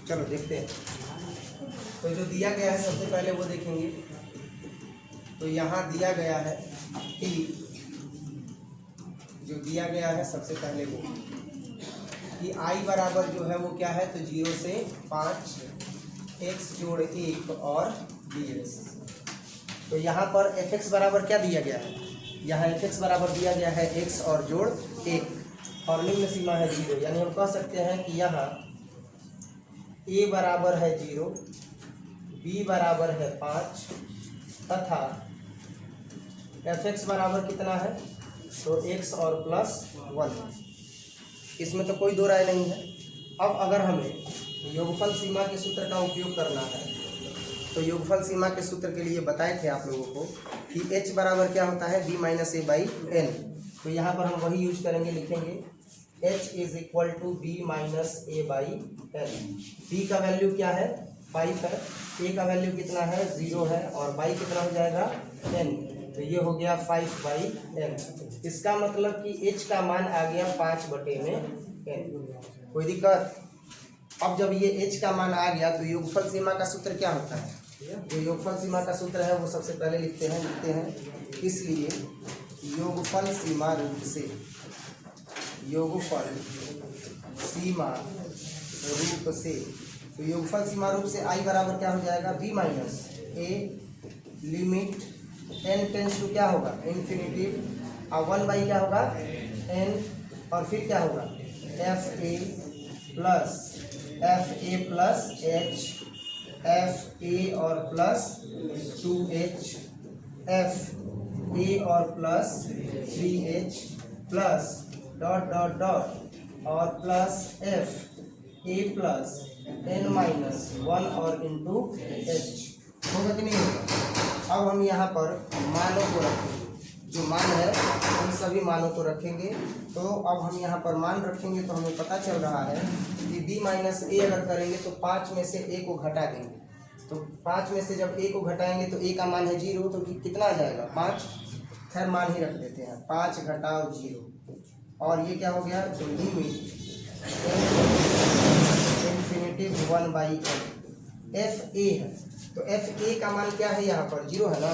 चलो देखते हैं। तो जो दिया गया है सबसे पहले वो देखेंगे। तो यहाँ दिया गया है कि जो दिया गया है सबसे पहले वो कि i बराबर जो है वो क्या है, तो 0 से 5 x जोड़ 1 और dx। तो यहाँ पर fx बराबर क्या दिया गया है, यहाँ fx बराबर दिया गया है x और जोड़ 1 और निम्न सीमा है 0। यानी हम कह सकते हैं कि यहाँ a बराबर है 0, b बराबर है 5 तथा fx बराबर कितना है, तो x और प्लस 1। इसमें तो कोई दो राय नहीं है। अब अगर हमें योगफल सीमा के सूत्र का उपयोग करना है तो योगफल सीमा के सूत्र के लिए बताए थे आप लोगों को कि h बराबर क्या होता है, b minus a by n. तो यहाँ पर हम वही यूज करेंगे, लिखेंगे h is equal to b minus a by n. b का वैल्यू क्या है, 5 है, a का वैल्यू कितना है, 0 है और y कितना हो जाएगा, n। तो ये हो गया 5/n। इसका मतलब कि h का मान आ गया 5/n। कोई दिक्कत? अब जब ये h का मान आ गया तो योगफल सीमा का सूत्र क्या होता है, जो योगफल सीमा का सूत्र है वो सबसे पहले लिखते हैं। इसलिए योगफल सीमा रूप से, योगफल सीमा रूप से, तो योगफल सीमा रूप से i बराबर क्या हो जाएगा, b minus a limit n tends to क्या होगा, इन्फिनिटी और 1 क्या होगा, n और फिर क्या होगा, fa प्लस h, fa और प्लस 2h, fa और plus 3h plus dot dot dot और plus fa plus n minus 1 और इंटू h। होगा कि नहीं होगा? अब हम यहाँ पर मानों को रखेंगे, जो मान है उन सभी मानों को रखेंगे। तो अब हम यहाँ पर मान रखेंगे तो हमें पता चल रहा है कि b माइनस ए अगर करेंगे तो 5 में से a को घटा देंगे। तो 5 में से जब a को घटाएंगे तो a का मान है 0, तो कितना आ जाएगा, 5। खैर मान ही रख देते हैं, 5 घटाओ 0 और ये क्या हो गया, तो लिमिट इन्फिनिटी 1/n। fa है तो fa का मान क्या है, यहाँ पर 0 है ना।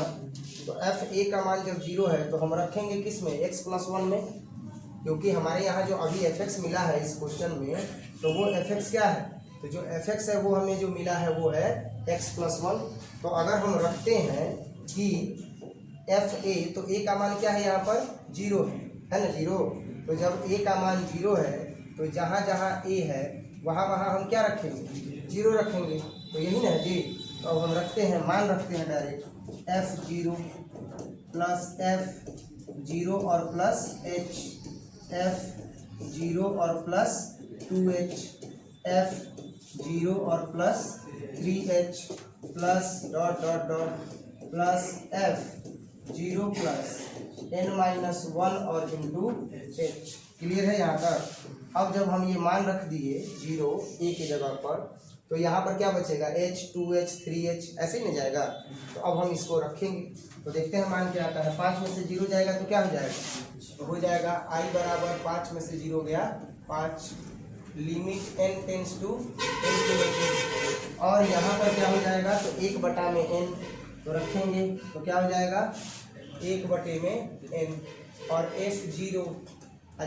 तो fa का मान जब 0 है तो हम रखेंगे किस में, x प्लस 1 में, क्योंकि हमारे यहाँ जो अभी fx मिला है इस क्वेश्चन में तो वो fx क्या है, तो जो fx है वो हमें जो मिला है वो है x प्लस 1। तो अगर हम रखते हैं कि fa, तो a का मान क्या है, यहाँ पर 0 है ना, 0। तो जब a का मान 0 है तो जहाँ जहाँ a है वहाँ वहाँ हम क्या रखेंगे, 0 रखेंगे। तो यही ना जी। तो अब हम रखते हैं, मान रखते हैं डायरेक्ट f0 प्लस f0 और प्लस h, f0 और प्लस 2h, f0 और plus 3h plus dot dot dot plus f0 plus n minus 1 और इंटू h। क्लियर है यहाँ तक? अब जब हम ये मान रख दिए 0 a की जगह पर तो यहाँ पर क्या बचेगा, h, 2h, 3h ऐसे ही नहीं जाएगा। तो अब हम इसको रखेंगे तो देखते हैं मान क्या आता है। 5 में से 0 जाएगा तो क्या हो जाएगा, तो हो जाएगा i बराबर 5 में से 0 गया 5, limit n tends to infinity और यहाँ पर क्या हो जाएगा, तो 1/n तो रखेंगे तो क्या हो जाएगा, 1/n और f0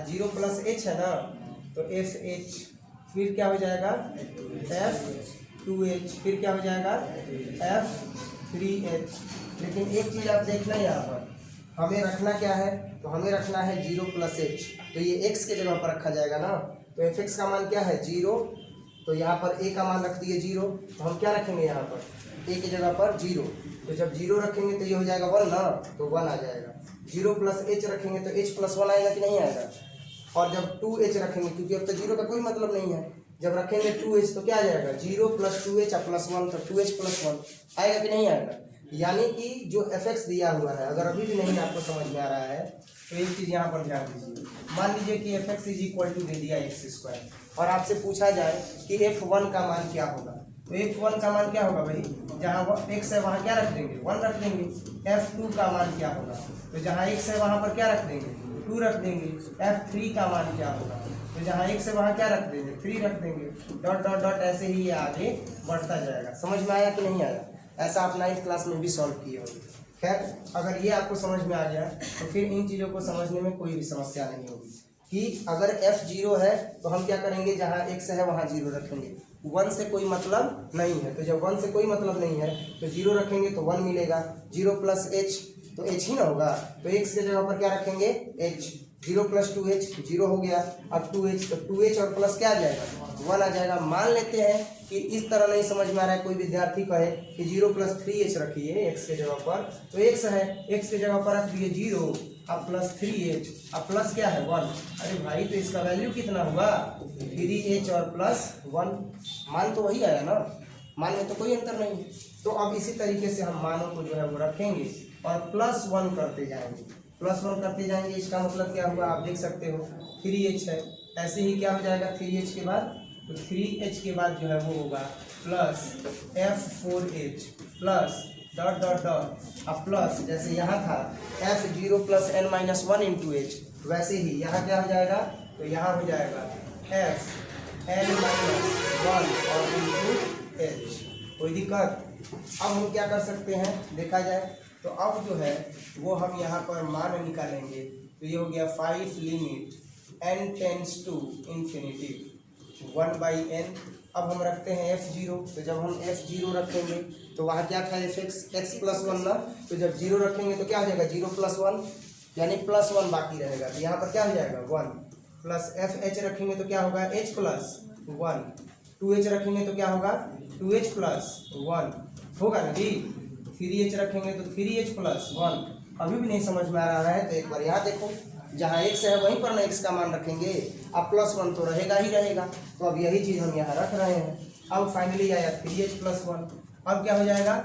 0 प्लस h है ना, तो fh फिर क्या हो जाएगा, f2h फिर क्या हो जाएगा, f3h। लेकिन एक चीज़ आप देखना, यहाँ पर हमें रखना क्या है, तो हमें रखना है 0 प्लस h, तो ये x के जगह पर रखा जाएगा ना। तो fx का मान क्या है, 0। तो यहाँ पर a का मान रख दिए 0, तो हम क्या रखेंगे यहाँ पर, a की जगह पर 0। तो जब 0 रखेंगे तो ये हो जाएगा 1 ना, तो 1 आ जाएगा। 0 प्लस h रखेंगे तो h प्लस 1 आएगा कि नहीं आएगा। और जब 2h रखेंगे, क्योंकि अब तो 0 का कोई मतलब नहीं है, जब रखेंगे 2h तो क्या आ जाएगा, 0 प्लस 2h और प्लस 1, तो 2h प्लस 1 आएगा कि नहीं आएगा। यानी कि जो fx दिया हुआ है, अगर अभी भी नहीं आपको समझ में आ रहा है तो एक चीज़ यहाँ पर ध्यान दीजिए। मान लीजिए कि fx इज इक्वल टू दे दिया x² और आपसे पूछा जाए कि f1 का मान क्या होगा, तो f1 का मान क्या होगा भाई, जहाँ x है वहाँ क्या रख देंगे, 1 रख देंगे। f2 का मान क्या होगा, तो जहाँ x है वहाँ पर क्या रख देंगे, 2 रख देंगे। f3 का मान क्या होगा, तो जहाँ x है वहाँ क्या रख देंगे 3 रख देंगे, डॉट डॉट डॉट ऐसे ही ये आगे बढ़ता जाएगा। समझ में आया कि नहीं आया? ऐसा आप 9th क्लास में भी सॉल्व किए होंगे। खैर अगर ये आपको समझ में आ गया तो फिर इन चीज़ों को समझने में कोई भी समस्या नहीं होगी कि अगर f 0 है तो हम क्या करेंगे, जहाँ x है वहाँ 0 रखेंगे। 1 से कोई मतलब नहीं है, तो जब 1 से कोई मतलब नहीं है तो 0 रखेंगे तो 1 मिलेगा। 0 प्लस h तो h ही ना होगा, तो x के जगह पर क्या रखेंगे h। 0 प्लस 2h 0 हो गया, अब 2h तो 2h और प्लस क्या आ जाएगा 1 आ जाएगा। मान लेते हैं कि इस तरह नहीं समझ में आ रहा है, कोई विद्यार्थी कहे कि 0 प्लस 3h रखिए x के जगह पर, तो x है, x के जगह पर रख दिए 0, अब प्लस 3h, अब प्लस क्या है 1। अरे भाई तो इसका वैल्यू कितना हुआ 3h और प्लस 1, मान तो वही आया ना, मान में तो कोई अंतर नहीं। तो अब इसी तरीके से हम मानों को जो है वो रखेंगे और प्लस 1 करते जाएंगे, प्लस 1 करते जाएंगे। इसका मतलब क्या हुआ आप देख सकते हो 3h है, ऐसे ही क्या हो जाएगा 3h के बाद, तो 3h के बाद जो है वो होगा plus f4h plus dot dot dot, अब प्लस जैसे यहाँ था f0 plus n minus 1 into h, वैसे ही यहाँ क्या हो जाएगा, तो यहाँ हो जाएगा f n माइनस 1 और इंटू h। कोई दिक्कत? अब हम क्या कर सकते हैं देखा जाए तो अब जो है वो हम यहाँ पर मान निकालेंगे, तो ये हो गया 5 limit n tends to infinity 1/n। अब हम रखते हैं f0, तो जब हम f0 रखेंगे तो वहाँ क्या था fx x प्लस 1 ना, तो जब 0 रखेंगे तो क्या हो जाएगा 0 प्लस 1 यानी प्लस 1 बाकी रहेगा, तो यहाँ पर क्या हो जाएगा 1 प्लस fh रखेंगे तो क्या होगा h प्लस 1, 2h रखेंगे तो क्या होगा 2h प्लस 1 होगा ना जी। 3h रखेंगे तो 3h प्लस 1। अभी भी नहीं समझ में आ रहा है तो एक बार यहाँ देखो, जहाँ x है वहीं पर ना x का मान रखेंगे, अब प्लस 1 तो रहेगा ही रहेगा, तो अब यही चीज़ हम यहाँ रख रहे हैं। अब फाइनली आया 3h प्लस 1, अब क्या हो जाएगा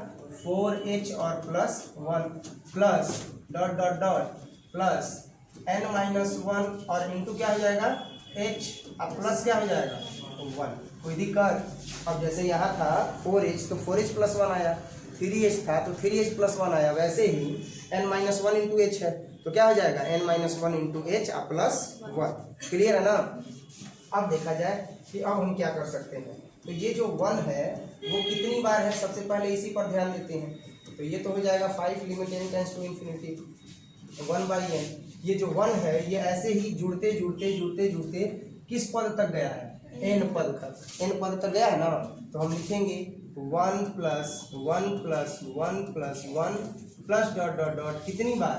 4h और plus 1 plus dot dot dot plus n minus 1 और इंटू क्या हो जाएगा h, अब प्लस क्या हो जाएगा 1। कोई दिक्कत? अब जैसे यहाँ था 4h तो 4h प्लस 1 आया, 3h था तो 3h प्लस 1 आया, वैसे ही n माइनस 1 इंटू h है तो क्या हो जाएगा n minus 1 into h plus 1। Clear है ना? अब देखा जाए कि अब हम क्या कर सकते हैं, तो ये जो 1 है वो कितनी बार है, सबसे पहले इसी पर ध्यान देते हैं। तो ये तो हो जाएगा 5 limit n tends to infinity 1/n। ये जो 1 है ये ऐसे ही जुड़ते जुड़ते जुड़ते जुड़ते किस पद तक गया है, n पद तक, n पद तक गया है ना, तो हम लिखेंगे 1 plus 1 plus 1 plus 1 plus dot dot dot कितनी बार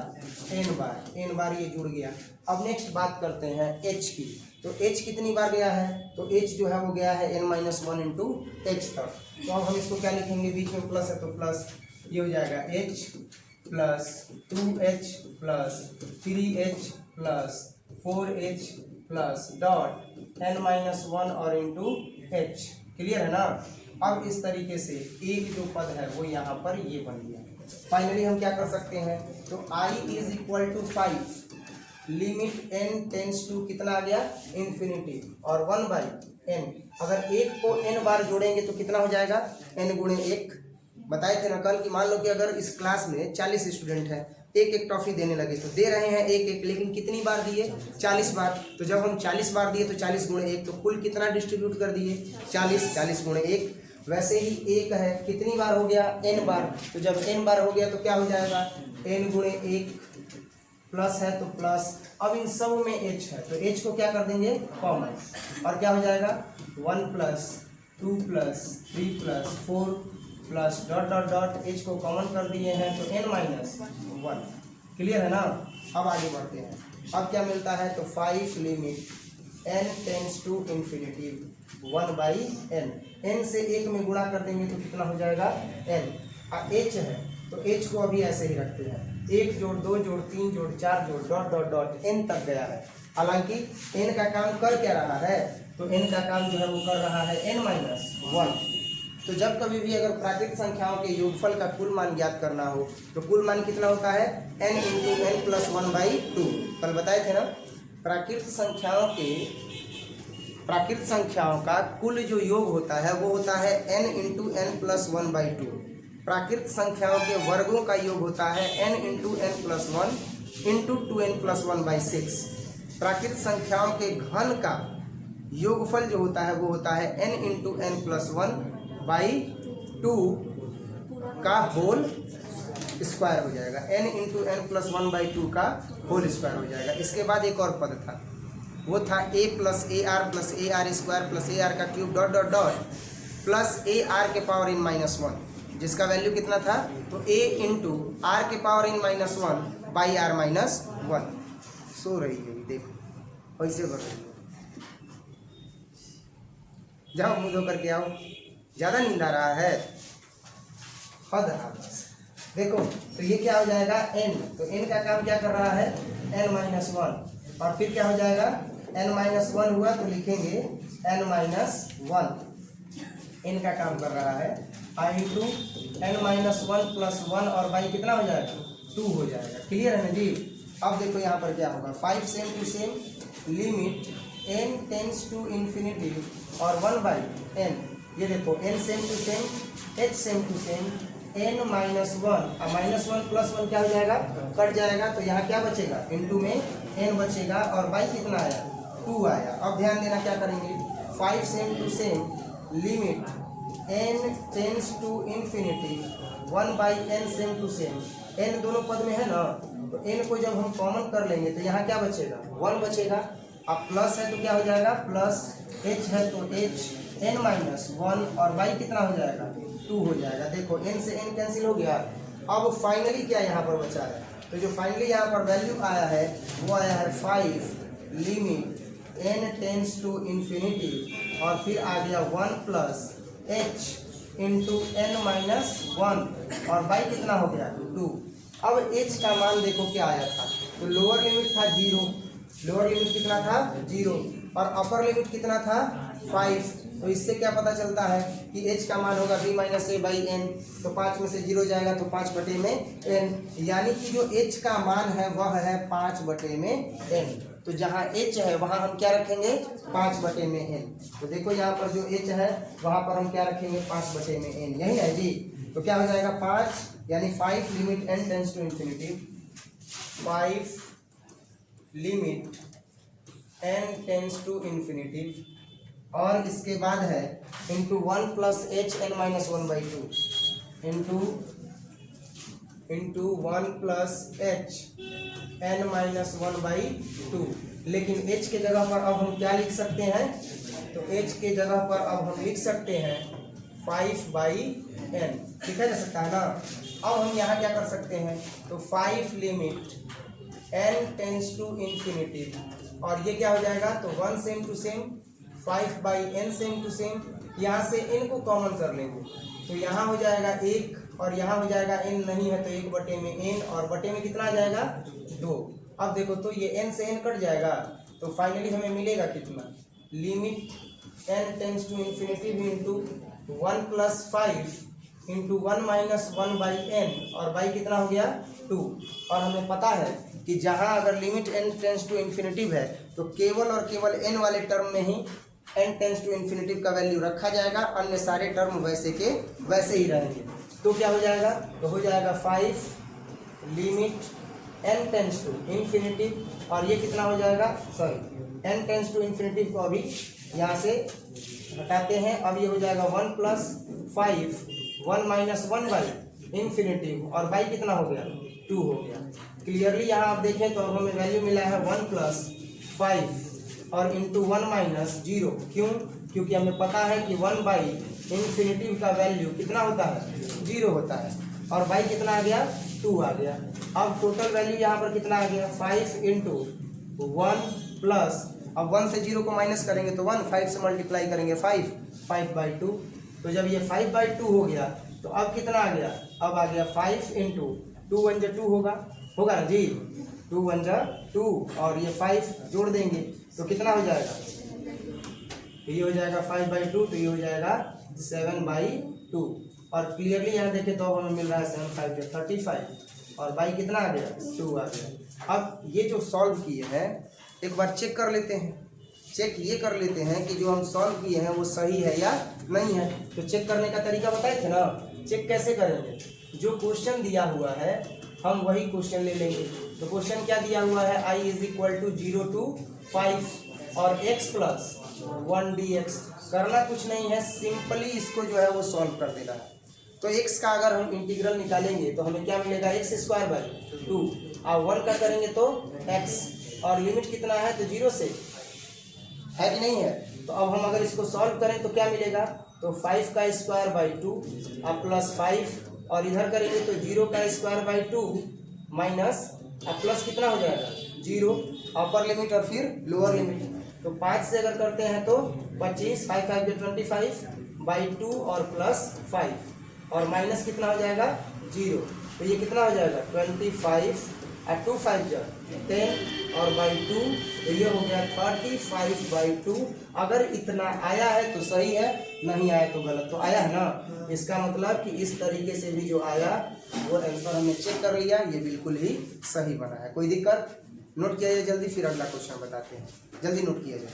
n बार ये जुड़ गया। अब नेक्स्ट बात करते हैं h की, तो h कितनी बार गया है, तो h जो है वो गया है n माइनस 1 इंटू h तक। तो अब हम इसको क्या लिखेंगे, बीच में प्लस है तो प्लस, ये हो जाएगा h plus 2h plus 3h plus 4h plus dot n minus 1 और इंटू h। क्लियर है ना? अब इस तरीके से एक जो पद है वो यहाँ पर ये बन गया। फाइनली हम क्या कर सकते हैं, तो i is equal to 5 limit n tends to कितना आ गया इन्फिनिटी और 1/n। अगर एक को n बार जोड़ेंगे तो कितना हो जाएगा n गुणे 1। बताए थे ना कल कि मान लो कि अगर इस क्लास में 40 स्टूडेंट हैं, एक एक टॉफी देने लगे तो दे रहे हैं एक एक, लेकिन कितनी बार दिए 40 बार। तो जब हम 40 बार दिए तो 40 गुणे 1, तो कुल कितना डिस्ट्रीब्यूट कर दिए 40 गुणे 1। वैसे ही एक है कितनी बार हो गया n बार, तो जब n बार हो गया तो क्या हो जाएगा n गुणे 1 प्लस है तो प्लस। अब इन सब में h है तो h को क्या कर देंगे कॉमन, और क्या हो जाएगा 1 plus 2 plus 3 plus 4 plus dot dot dot h को कॉमन कर दिए हैं तो n माइनस 1। क्लियर है ना? अब आगे बढ़ते हैं। अब क्या मिलता है, तो 5 limit n tends to infinity 1/n। n से 1 में गुणा कर देंगे तो कितना हो जाएगा n। h है तो h को अभी ऐसे ही रखते हैं, 1 जोड़ 2 जोड़ 3 जोड़ 4 जोड़ डॉट डॉट डॉट n तक गया है। हालांकि n का काम कर क्या रहा है, तो n का काम जो है वो कर रहा है n माइनस 1। तो जब कभी भी अगर प्राकृतिक संख्याओं के योगफल का कुल मान ज्ञात करना हो तो कुल मान कितना होता है n इंटू n प्लस 1/2। कल बताए थे ना, प्राकृतिक संख्याओं का कुल जो योग होता है वो होता है n इंटू n प्लस 1/2। प्राकृतिक संख्याओं के वर्गों का योग होता है n into n plus 1 into 2n plus 1/6। प्राकृतिक संख्याओं के घन का योगफल जो होता है वो होता है n इंटू एन प्लस 1/2 का होल स्क्वायर हो जाएगा। n इंटू एन प्लस 1/2 का होल स्क्वायर हो जाएगा। इसके बाद एक और पद था, वो था a plus a r plus a r square plus a r का cube dot dot dot plus a r के पावर इन -1, जिसका वैल्यू कितना था, तो a इंटू आर के पावर इन -1 बाई आर -1। सो रही है, देखो ऐसे कर रही है। जाओ मुँह धो करके आओ, ज़्यादा नींद आ रहा है, हद रहा बस। देखो तो ये क्या हो जाएगा n, तो n का काम क्या कर रहा है n-1, और फिर क्या हो जाएगा n-1 हुआ तो लिखेंगे n-1, n का काम कर रहा है i इंटू n-1 प्लस 1 और बाई कितना हो जाएगा 2 हो जाएगा। क्लियर है ना जी। अब देखो यहाँ पर क्या होगा, 5 same to same limit n tends to infinity और 1/n, ये देखो n same to same, h same to same, n -1 और -1 प्लस 1 क्या हो जाएगा, कट जाएगा, तो यहाँ क्या बचेगा, इनटू में n बचेगा और बाई कितना आया 2 आया। अब ध्यान देना क्या करेंगे, 5 same to same limit n tends to infinity 1/n same to same, n दोनों पद में है ना, तो n को जब हम कॉमन कर लेंगे तो यहाँ क्या बचेगा 1 बचेगा। अब प्लस है तो क्या हो जाएगा प्लस, h है तो h n-1 और बाई कितना हो जाएगा 2 हो जाएगा। देखो n से n कैंसिल हो गया। अब फाइनली क्या यहाँ पर बचा है, तो जो फाइनली यहाँ पर वैल्यू आया है वो आया है 5 limit n tends to infinity और फिर आ गया 1 प्लस h इंटू n-1 और बाई कितना हो गया 2। अब h का मान देखो क्या आया था, तो लोअर लिमिट था 0, लोअर लिमिट कितना था 0 और अपर लिमिट कितना था 5, तो इससे क्या पता चलता है कि h का मान होगा b minus a by n, तो 5 में से 0 जाएगा तो 5/n, यानी कि जो h का मान है वह है 5/n। तो जहाँ h है वहाँ हम क्या रखेंगे 5/n। तो देखो यहाँ पर जो h है वहाँ पर हम क्या रखेंगे 5/n, यही है जी। तो क्या हो जाएगा 5 यानी 5 limit n tends to infinity, 5 limit n tends to infinity और इसके बाद है into 1 plus h n-1/2 into 1 plus h n-1/2। लेकिन h के जगह पर अब हम क्या लिख सकते हैं, तो h के जगह पर अब हम लिख सकते हैं 5/n, लिखा जा सकता है ना। अब हम यहाँ क्या कर सकते हैं, तो 5 limit n tends to infinity और ये क्या हो जाएगा, तो 1 same to same, 5/n same to same, यहाँ से n को कॉमन कर लेंगे तो यहाँ हो जाएगा 1 और यहाँ हो जाएगा n नहीं है तो 1/n और बटे में कितना आ जाएगा 2। अब देखो तो ये n से n कट जाएगा तो फाइनली हमें मिलेगा कितना, limit n tends to infinity भी into 1 plus 5 into 1 minus 1/n और बाई कितना हो गया 2। और हमें पता है कि जहाँ अगर limit n tends to infinitive है तो केवल और केवल n वाले टर्म में ही n टेंस टू इन्फिनिटिव का वैल्यू रखा जाएगा, अन्य सारे टर्म वैसे के वैसे ही रहेंगे। तो क्या हो जाएगा, तो हो जाएगा 5 limit n tends to infinitive और ये कितना हो जाएगा, sorry n tends to infinitive को अभी यहाँ से हटाते हैं। अब ये हो जाएगा 1 प्लस 5 1 माइनस 1/इन्फिनिटिव और बाई कितना हो गया 2 हो गया। क्लियरली यहाँ आप देखें तो अब हमें वैल्यू मिला है 1 प्लस 5 और इंटू 1 माइनस 0, क्यों, क्योंकि हमें पता है कि 1/इन्फिनिटिव का वैल्यू कितना होता है 0 होता है और बाई कितना आ गया 2 आ गया। अब टोटल वैल्यू यहाँ पर कितना आ गया 5 इंटू 1 प्लस, अब 1 से 0 को माइनस करेंगे तो 1, 5 से मल्टीप्लाई करेंगे 5/2, तो जब ये 5/2 हो गया तो अब कितना आ गया, अब आ गया 5 इंटू 2 1 2 होगा ना जी, 2 1 2 और ये 5 जोड़ देंगे तो कितना हो जाएगा, तो ये हो जाएगा 5/2, तो ये हो जाएगा 7/2 और क्लियरली यहाँ देखें तो अब हमें मिल रहा है 7 5 35 और बाई कितना आ गया 2 आ गया। अब ये जो सॉल्व किए हैं एक बार चेक कर लेते हैं, चेक ये कर लेते हैं कि जो हम सॉल्व किए हैं वो सही है या नहीं है। तो चेक करने का तरीका बताए थे ना, चेक कैसे करेंगे, जो क्वेश्चन दिया हुआ है हम वही क्वेश्चन ले लेंगे। तो क्वेश्चन क्या दिया हुआ है, i = 0 to 5 और x प्लस 1dx। करना कुछ नहीं है, सिंपली इसको जो है वो सॉल्व कर देना है। तो x का अगर हम इंटीग्रल निकालेंगे तो हमें क्या मिलेगा, x²/2 और 1 का करेंगे तो x, और लिमिट कितना है तो 0 से है कि नहीं है। तो अब हम अगर इसको सॉल्व करें तो क्या मिलेगा, तो 5²/2 और प्लस 5 और इधर करेंगे तो 0²/2 माइनस और प्लस कितना हो जाएगा 0, अपर लिमिट और फिर लोअर लिमिट। तो 5 से अगर करते हैं तो 25, 5 5 25/2 और प्लस 5 और माइनस कितना हो जाएगा 0। तो ये कितना हो जाएगा 25 और 2 5 10 और बाई 2, तो ये हो गया 35/2। अगर इतना आया है तो सही है, नहीं आया तो गलत। तो आया है ना, इसका मतलब कि इस तरीके से भी जो आया वो आंसर हमने चेक कर लिया, ये बिल्कुल ही सही बना है। कोई दिक्कत, नोट किया जाए जल्दी, फिर अगला क्वेश्चन बताते हैं, जल्दी नोट किया जाए।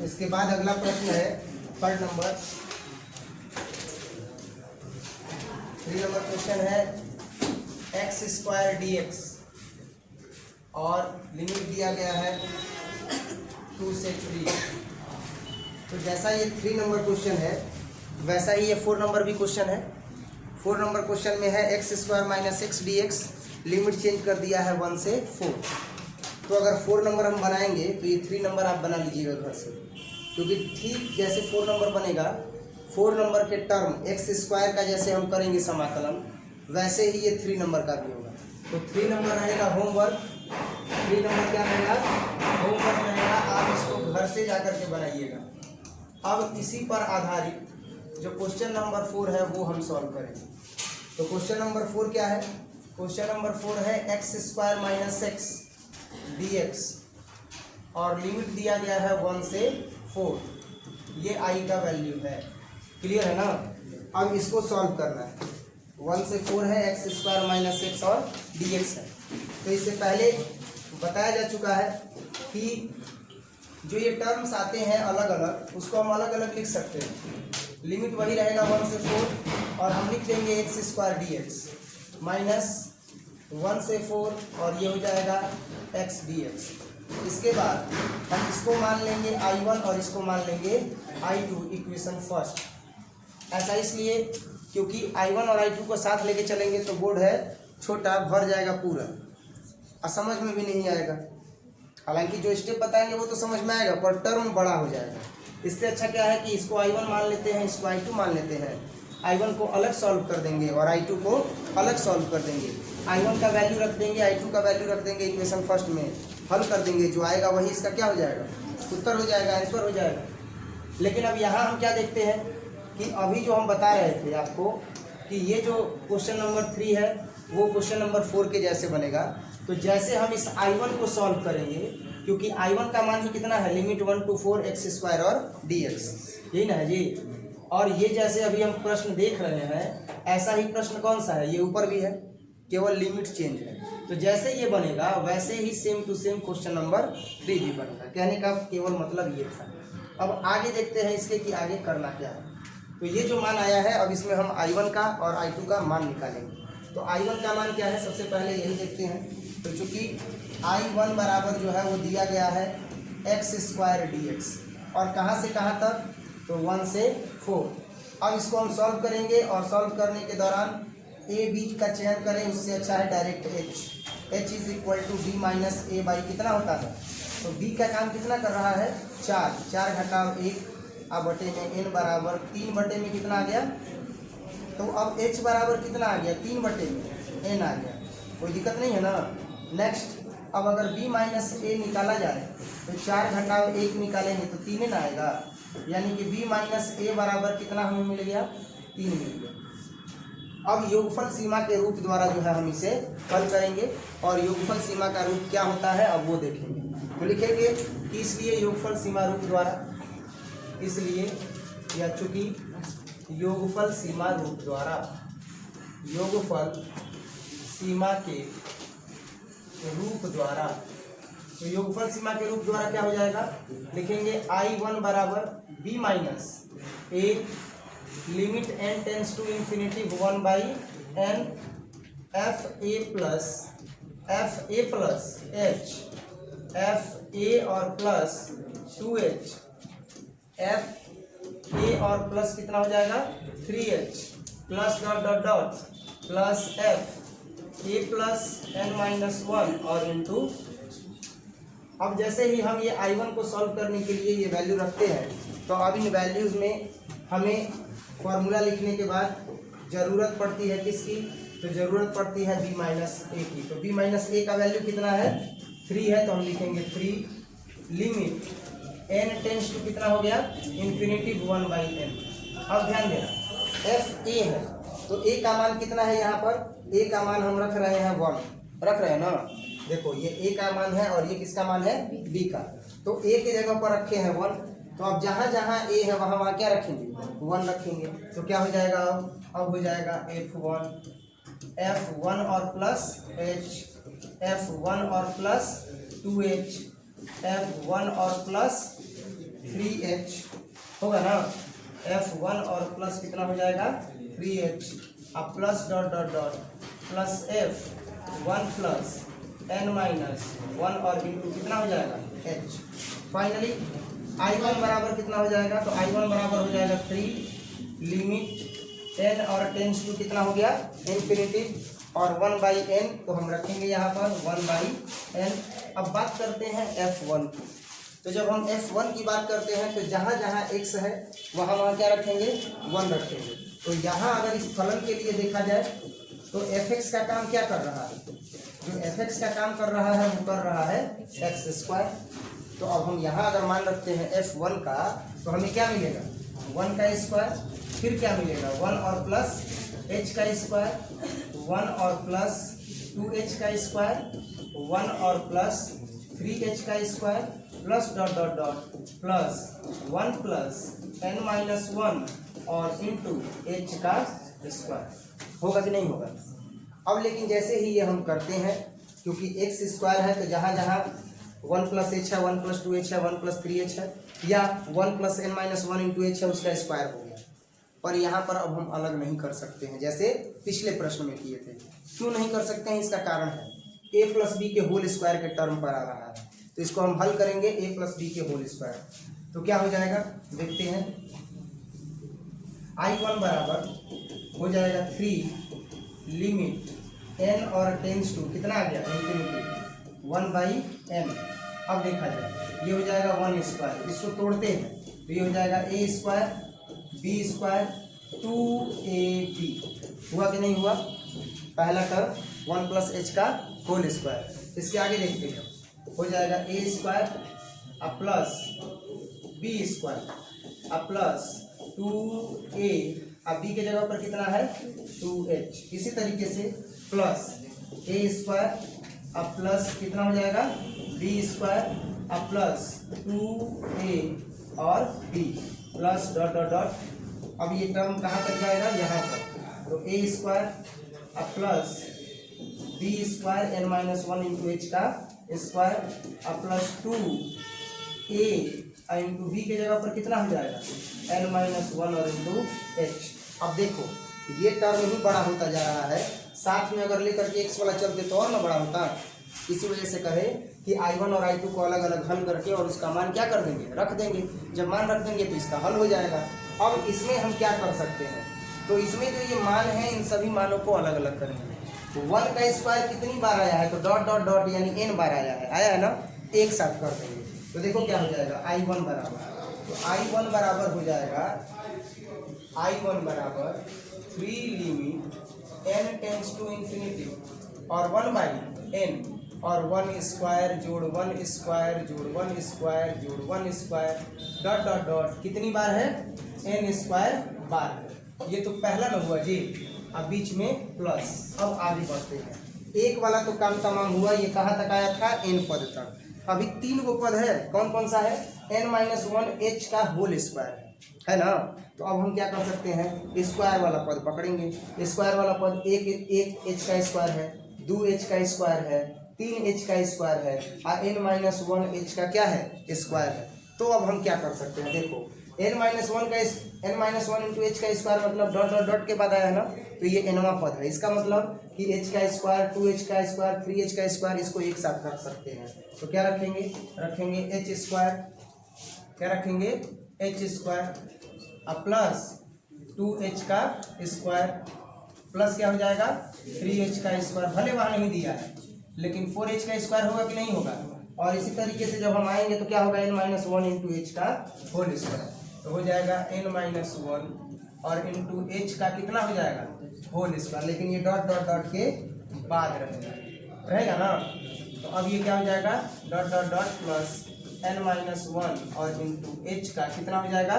इसके बाद अगला प्रश्न है थर्ड नंबर, 3 नंबर क्वेश्चन है x² dx और लिमिट दिया गया है 2 से 3। तो जैसा ये 3 नंबर क्वेश्चन है वैसा ही ये 4 नंबर भी क्वेश्चन है। 4 नंबर क्वेश्चन में है x² - x dx, limit change कर दिया है 1 से 4। तो अगर 4 नंबर हम बनाएंगे तो ये 3 नंबर आप बना लीजिएगा घर से, क्योंकि ठीक जैसे 4 नंबर बनेगा, 4 नंबर के टर्म x² का जैसे हम करेंगे समाकलन, वैसे ही ये 3 नंबर का भी होगा। तो 3 नंबर रहेगा होमवर्क, 3 नंबर क्या रहेगा होमवर्क रहेगा, आप इसको घर से जाकर के बनाइएगा। अब इसी पर आधारित जो क्वेश्चन नंबर 4 है वो हम सॉल्व करेंगे। तो क्वेश्चन नंबर 4 क्या है, क्वेश्चन नंबर 4 है x² - x dx और लिमिट दिया गया है 1 से 4, ये i का वैल्यू है। क्लियर है ना। अब इसको सॉल्व करना है, 1 से 4 है, x² - x और dx है। तो इससे पहले बताया जा चुका है कि जो ये टर्म्स आते हैं अलग अलग, उसको हम अलग अलग लिख सकते हैं। लिमिट वही रहेगा 1 से 4 और हम लिख देंगे x² dx माइनस 1 से 4 और ये हो जाएगा x dx। इसके बाद हम इसको मान लेंगे I1 और इसको मान लेंगे I2, इक्वेशन फर्स्ट। ऐसा इसलिए क्योंकि I1 और I2 को साथ लेके चलेंगे तो बोर्ड है छोटा, भर जाएगा पूरा और समझ में भी नहीं आएगा। हालांकि जो स्टेप बताएंगे वो तो समझ में आएगा, पर टर्म बड़ा हो जाएगा। इससे अच्छा क्या है कि इसको I1 मान लेते हैं, इसको I2 मान लेते हैं। I1 को अलग सॉल्व कर देंगे और I2 को अलग सॉल्व कर देंगे। I1 का वैल्यू रख देंगे, I2 का वैल्यू रख देंगे, इक्वेशन फर्स्ट में हल कर देंगे। जो आएगा वही इसका क्या हो जाएगा, उत्तर हो जाएगा, आंसर हो जाएगा। लेकिन अब यहाँ हम क्या देखते हैं कि अभी जो हम बता रहे थे आपको कि ये जो क्वेश्चन नंबर 3 है वो क्वेश्चन नंबर 4 के जैसे बनेगा। तो जैसे हम इस I1 को सॉल्व करेंगे, क्योंकि I1 का मान ही कितना है, लिमिट 1 to 4 x² और dx, यही ना है जी। और ये जैसे अभी हम प्रश्न देख रहे हैं, ऐसा ही प्रश्न कौन सा है, ये ऊपर भी है, केवल लिमिट चेंज है। तो जैसे ये बनेगा वैसे ही same to same question number 3 भी बनेगा। कहने का केवल मतलब ये था। अब आगे देखते हैं इसके कि आगे करना क्या है। तो ये जो मान आया है, अब इसमें हम I1 का और I2 का मान निकालेंगे। तो I1 का मान क्या है, सबसे पहले यही देखते हैं। तो चूंकि I1 बराबर जो है वो दिया गया है x² dx और कहाँ से कहाँ तक, तो 1 से 4। अब इसको हम सॉल्व करेंगे और सॉल्व करने के दौरान a b का चयन करें, उससे अच्छा है direct h = b - a by कितना होता है, तो b का काम कितना कर रहा है 4 घटाव 1 अब बटे में n बराबर 3 बटे में कितना आ गया, तो अब h बराबर कितना आ गया 3 बटे में n आ गया। कोई दिक्कत नहीं है ना। नेक्स्ट, अब अगर b - a निकाला जाए तो 4 घटाव 1 निकालेंगे तो 3 न आएगा, यानी कि b - a बराबर कितना हमें मिल गया 3 मिल गया। अब योगफल सीमा के रूप द्वारा जो है हम इसे हल करेंगे और योगफल सीमा का रूप क्या होता है अब वो देखेंगे। तो लिखेंगे कि इसलिए योगफल सीमा रूप द्वारा, इसलिए या चूंकि योगफल सीमा रूप द्वारा, योगफल सीमा के रूप द्वारा, तो योगफल सीमा के रूप द्वारा क्या हो जाएगा, लिखेंगे I1 बराबर b - a limit n tends to infinity 1/n f a plus h f a और प्लस 2h, एफ ए और प्लस कितना हो जाएगा 3h plus dot dot dot plus F A plus n minus 1 और into. अब जैसे ही हम ये I1 को सॉल्व करने के लिए ये वैल्यू रखते हैं तो अब इन वैल्यूज़ में हमें फॉर्मूला लिखने के बाद ज़रूरत पड़ती है किसकी, तो ज़रूरत पड़ती है b माइनस ए की। तो b माइनस ए का वैल्यू कितना है 3 है, तो हम लिखेंगे 3 लिमिट n टेंस टू कितना हो गया इन्फिनिटी 1/n। अब ध्यान देना एफ ए है तो a का मान कितना है, यहाँ पर a का मान हम रख रहे हैं 1, रख रहे हैं ना। देखो ये a का मान है और ये किसका मान है b का, तो a की जगह पर रखे हैं 1, तो अब जहाँ जहाँ a है वहाँ वहाँ क्या रखेंगे 1 रखेंगे, तो क्या हो जाएगा अब हो जाएगा f1 और प्लस h, f1 और प्लस 2h, f1 और प्लस 3h होगा ना, f1 और प्लस कितना हो जाएगा 3h, अब plus dot dot dot plus f1 plus n minus 1 और इंटू कितना हो जाएगा h। फाइनली I1 बराबर कितना हो जाएगा, तो I1 बराबर हो जाएगा 3 लिमिट n और टेंस टू कितना हो गया इन्फिनिटी और 1/n, तो हम रखेंगे यहाँ पर 1/n। अब बात करते हैं f1 की, तो जब हम f1 की बात करते हैं तो जहाँ जहाँ x है वहाँ वहाँ क्या रखेंगे 1 रखेंगे। तो यहाँ अगर इस फलन के लिए देखा जाए तो fx का काम क्या कर रहा है, जो fx का काम कर रहा है वो कर रहा है x²। तो अब हम यहाँ अगर मान रखते हैं f1 का तो हमें क्या मिलेगा 1 का स्क्वायर, फिर क्या मिलेगा 1 और प्लस h का स्क्वायर, 1 और प्लस 2h का स्क्वायर, 1 और प्लस 3h का square plus dot dot dot plus 1 plus n minus 1 और इंटू h का स्क्वायर। होगा कि नहीं होगा। अब लेकिन जैसे ही ये हम करते हैं क्योंकि x² है तो जहाँ जहाँ 1 प्लस h है 1 प्लस 2h है 1 प्लस 3h है या 1 plus n minus 1 into h है उसका स्क्वायर हो गया। पर यहाँ पर अब हम अलग नहीं कर सकते हैं जैसे पिछले प्रश्न में किए थे। क्यों नहीं कर सकते हैं, इसका कारण है a प्लस बी के होल स्क्वायर के टर्म पर आ रहा है, तो इसको हम हल करेंगे a प्लस बी के होल स्क्वायर, तो क्या हो जाएगा देखते हैं। I1 बराबर हो जाएगा 3 लिमिट n और टेंस टू कितना आ गया इन्फिनिटी 1/n। अब देखा जाए ये हो जाएगा 1², इसको तोड़ते हैं तो ये हो जाएगा a² b² 2ab। हुआ कि नहीं हुआ, पहला टर्म 1 प्लस h का होल स्क्वायर। इसके आगे देखते हैं हो जाएगा a² अब प्लस b² अब प्लस 2a, अब b के जगह पर कितना है 2h। इसी तरीके से प्लस a² अब प्लस कितना हो जाएगा b² अब प्लस 2a और b plus dot dot dot. अब ये टर्म कहाँ तक जाएगा यहाँ पर, तो a² अब plus b² n minus 1 into h का स्क्वायर अब प्लस 2a इंटू b के जगह पर कितना हो जाएगा n माइनस 1 और इंटू h। अब देखो ये टर्म ही बड़ा होता जा रहा है, साथ में अगर लेकर के x वाला चलते तो और ना बड़ा होता। इसी वजह से कहे कि I1 और I2 को अलग अलग हल करके और उसका मान क्या कर देंगे रख देंगे। जब मान रख देंगे तो इसका हल हो जाएगा। अब इसमें हम क्या कर सकते हैं, तो इसमें जो ये मान है इन सभी मानों को अलग अलग करेंगे। तो 1 का स्क्वायर कितनी बार आया है, तो डॉट डॉट डॉट यानी n बार आया है ना, एक साथ कर देंगे। तो देखो क्या हो जाएगा I1 बराबर, तो I1 बराबर हो जाएगा I1 बराबर 3 limit n tends to infinity और 1/n और 1² जोड़ 1² जोड़ 1² जोड़ 1² डॉट डॉट डॉट कितनी बार है n² बार। ये तो पहला न हुआ जी, अब बीच में प्लस। अब आगे बढ़ते हैं, एक वाला तो काम तमाम हुआ, ये कहाँ तक आया था n पद तक। अभी 3 गो पद है, कौन कौन सा है n माइनस 1 h का होल स्क्वायर है ना। तो अब हम क्या कर सकते हैं, स्क्वायर वाला पद पकड़ेंगे। स्क्वायर वाला पद एक h का स्क्वायर है, 2h का स्क्वायर है, 3h का स्क्वायर है और n माइनस 1 h का क्या है स्क्वायर है। तो अब हम क्या कर सकते हैं, देखो n minus one into H का स्क्वायर मतलब डॉट डॉट डॉट के बाद आया है ना, तो ये nवां पद है। इसका मतलब कि h का स्क्वायर, 2h का स्क्वायर, 3h का स्क्वायर, इसको एक साथ रख सकते हैं। तो क्या रखेंगे, रखेंगे h स्क्वायर, क्या रखेंगे h स्क्वायर अब प्लस 2h का स्क्वायर प्लस क्या हो जाएगा 3h का स्क्वायर। भले वहाँ नहीं दिया है लेकिन 4h का स्क्वायर होगा कि नहीं होगा। और इसी तरीके से जब हम आएंगे तो क्या होगा n minus one into H का होल स्क्वायर, तो हो जाएगा n माइनस वन और इंटू एच का कितना हो जाएगा होल स्क्वायर, लेकिन ये डॉट डॉट डॉट के बाद रहेगा ना। तो अब ये क्या हो जाएगा dot dot dot plus n minus one और इंटू एच का कितना हो जाएगा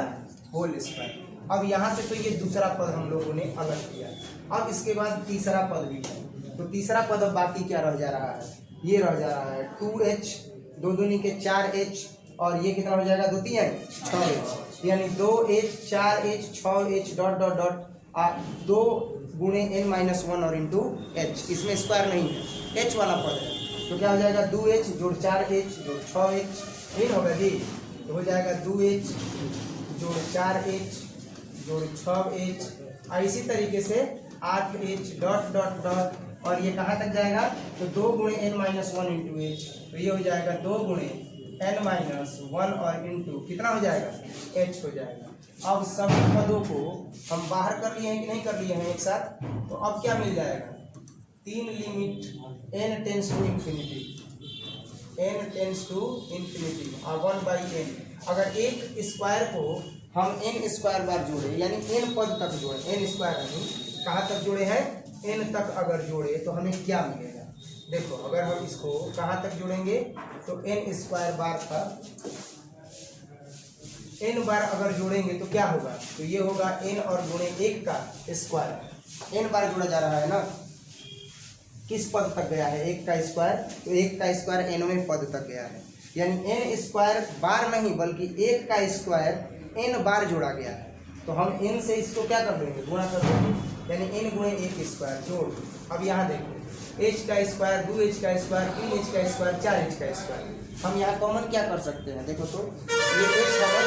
होल स्क्वायर। अब यहाँ से तो ये दूसरा पद हम लोगों ने अलग किया। अब इसके बाद तीसरा पद भी है, तो तीसरा पद अब बाकी क्या रह जा रहा है, ये रह जा रहा है 2h, दो दूनी के 4h और ये कितना हो जाएगा 2 3 6h, यानी 2h 4h 6h dot dot dot 2 गुणे n माइनस वन और इंटू h। इसमें स्क्वायर नहीं है, h वाला पद है। तो क्या हो जाएगा 2h जोड़ 4h जोड़ 6h, ठीक होगा जी। तो हो जाएगा 2h जोड़ 4h जोड़ 6h और इसी तरीके से 8h डॉट डॉट डॉट और ये कहाँ तक जाएगा तो 2 गुणे n minus one into H, तो ये हो जाएगा 2 गुणे n माइनस वन और इंटू कितना हो जाएगा h हो जाएगा। अब सभी पदों को हम बाहर कर लिए हैं कि नहीं कर लिए हैं एक साथ, तो अब क्या मिल जाएगा 3 limit n tends to infinity, n tends to infinity और 1/n। अगर एक स्क्वायर को हम n स्क्वायर बार जोड़े यानी n पद तक जोड़े, n स्क्वायर नहीं कहाँ तक जोड़े हैं n तक अगर जोड़े तो हमें क्या मिलेगा। देखो अगर हम इसको कहाँ तक जोड़ेंगे तो n स्क्वायर बार तक n बार अगर जोड़ेंगे तो क्या होगा, तो ये होगा n और गुणे 1 का स्क्वायर। n बार जोड़ा जा रहा है ना, किस पद तक गया है 1 का स्क्वायर, तो 1 का स्क्वायर nवें पद तक गया है, यानी n स्क्वायर बार नहीं बल्कि 1 का स्क्वायर n बार जोड़ा गया है। तो हम n से इसको क्या कर देंगे गुणा कर देंगे, यानी n गुणे 1 स्क्वायर जोड़। अब यहाँ देखो h का स्क्वायर 2h का स्क्वायर 3h का स्क्वायर 4h का स्क्वायर, हम यहाँ कॉमन क्या कर सकते हैं, देखो तो ये h कॉमन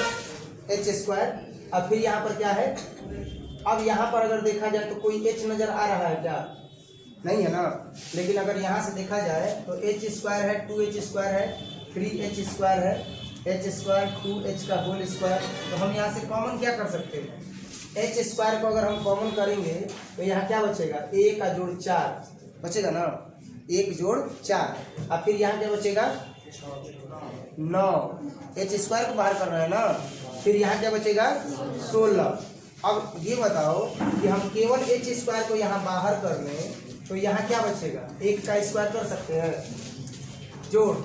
h स्क्वायर। अब फिर यहाँ पर क्या है, अब यहाँ पर अगर देखा जाए तो कोई h नजर आ रहा है क्या, नहीं है ना। लेकिन अगर यहाँ से देखा जाए तो h स्क्वायर है 2h स्क्वायर है 3h स्क्वायर है h स्क्वायर 2h का होल स्क्वायर। तो हम यहाँ से कॉमन क्या कर सकते हैं, h स्क्वायर को अगर हम कॉमन करेंगे तो यहाँ क्या बचेगा a का जोड़ 4 बचेगा ना, 1 जोड़ 4 और फिर यहाँ क्या बचेगा 9, h स्क्वायर को बाहर कर रहे हैं ना, फिर यहाँ क्या बचेगा 16। अब ये बताओ कि हम केवल h स्क्वायर को यहाँ बाहर कर लें तो यहाँ क्या बचेगा 1 का स्क्वायर कर सकते हैं जोड़,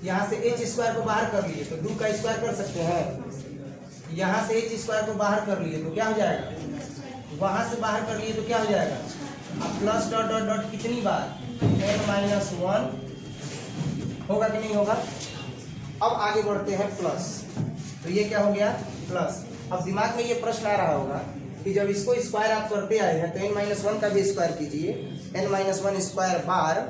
यहाँ से h स्क्वायर को बाहर कर लिए तो 2 का स्क्वायर कर सकते हैं, यहाँ से h स्क्वायर को बाहर कर लिए तो क्या हो जाएगा, वहाँ से बाहर कर लिए तो क्या हो जाएगा, अब प्लस डॉट डॉट डॉट कितनी बार n माइनस वन होगा कि नहीं होगा। अब आगे बढ़ते हैं प्लस, तो ये क्या हो गया प्लस। अब दिमाग में ये प्रश्न आ रहा होगा कि जब इसको स्क्वायर आप करते आए हैं तो n माइनस वन का भी स्क्वायर कीजिए, n minus one square bar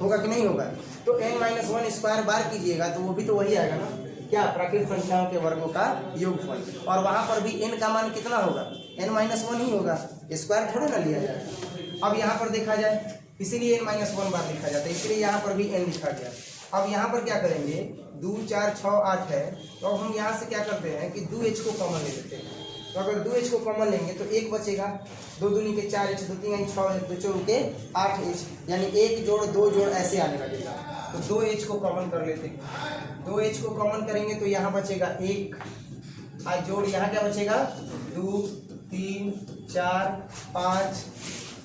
होगा कि नहीं होगा। तो n minus one square bar कीजिएगा तो वो भी तो वही आएगा ना, क्या प्राकृत संख्याओं के वर्गों का योगफल, और वहाँ पर भी n का मान कितना होगा n माइनस वन ही होगा, स्क्वायर थोड़ा ना लिया जाएगा। अब यहाँ पर देखा जाए इसीलिए n माइनस वन बार लिखा जाता है, इसलिए यहाँ पर भी n लिखा गया। अब यहाँ पर क्या करेंगे 2 4 6 8 है, तो अब हम यहाँ से क्या करते हैं कि 2h को कॉमन ले लेते हैं। तो अगर 2h को कॉमन लेंगे तो 1 बचेगा, 2 दूनी के 4h 2 3 6 2 4 के 8h, यानी 1 जोड़ 2 जोड़ ऐसे आने लगेगा। तो 2h को कॉमन कर लेते हैं, 2h को कॉमन करेंगे तो यहाँ बचेगा 1 और जोड़ यहाँ क्या बचेगा 2 3 4 5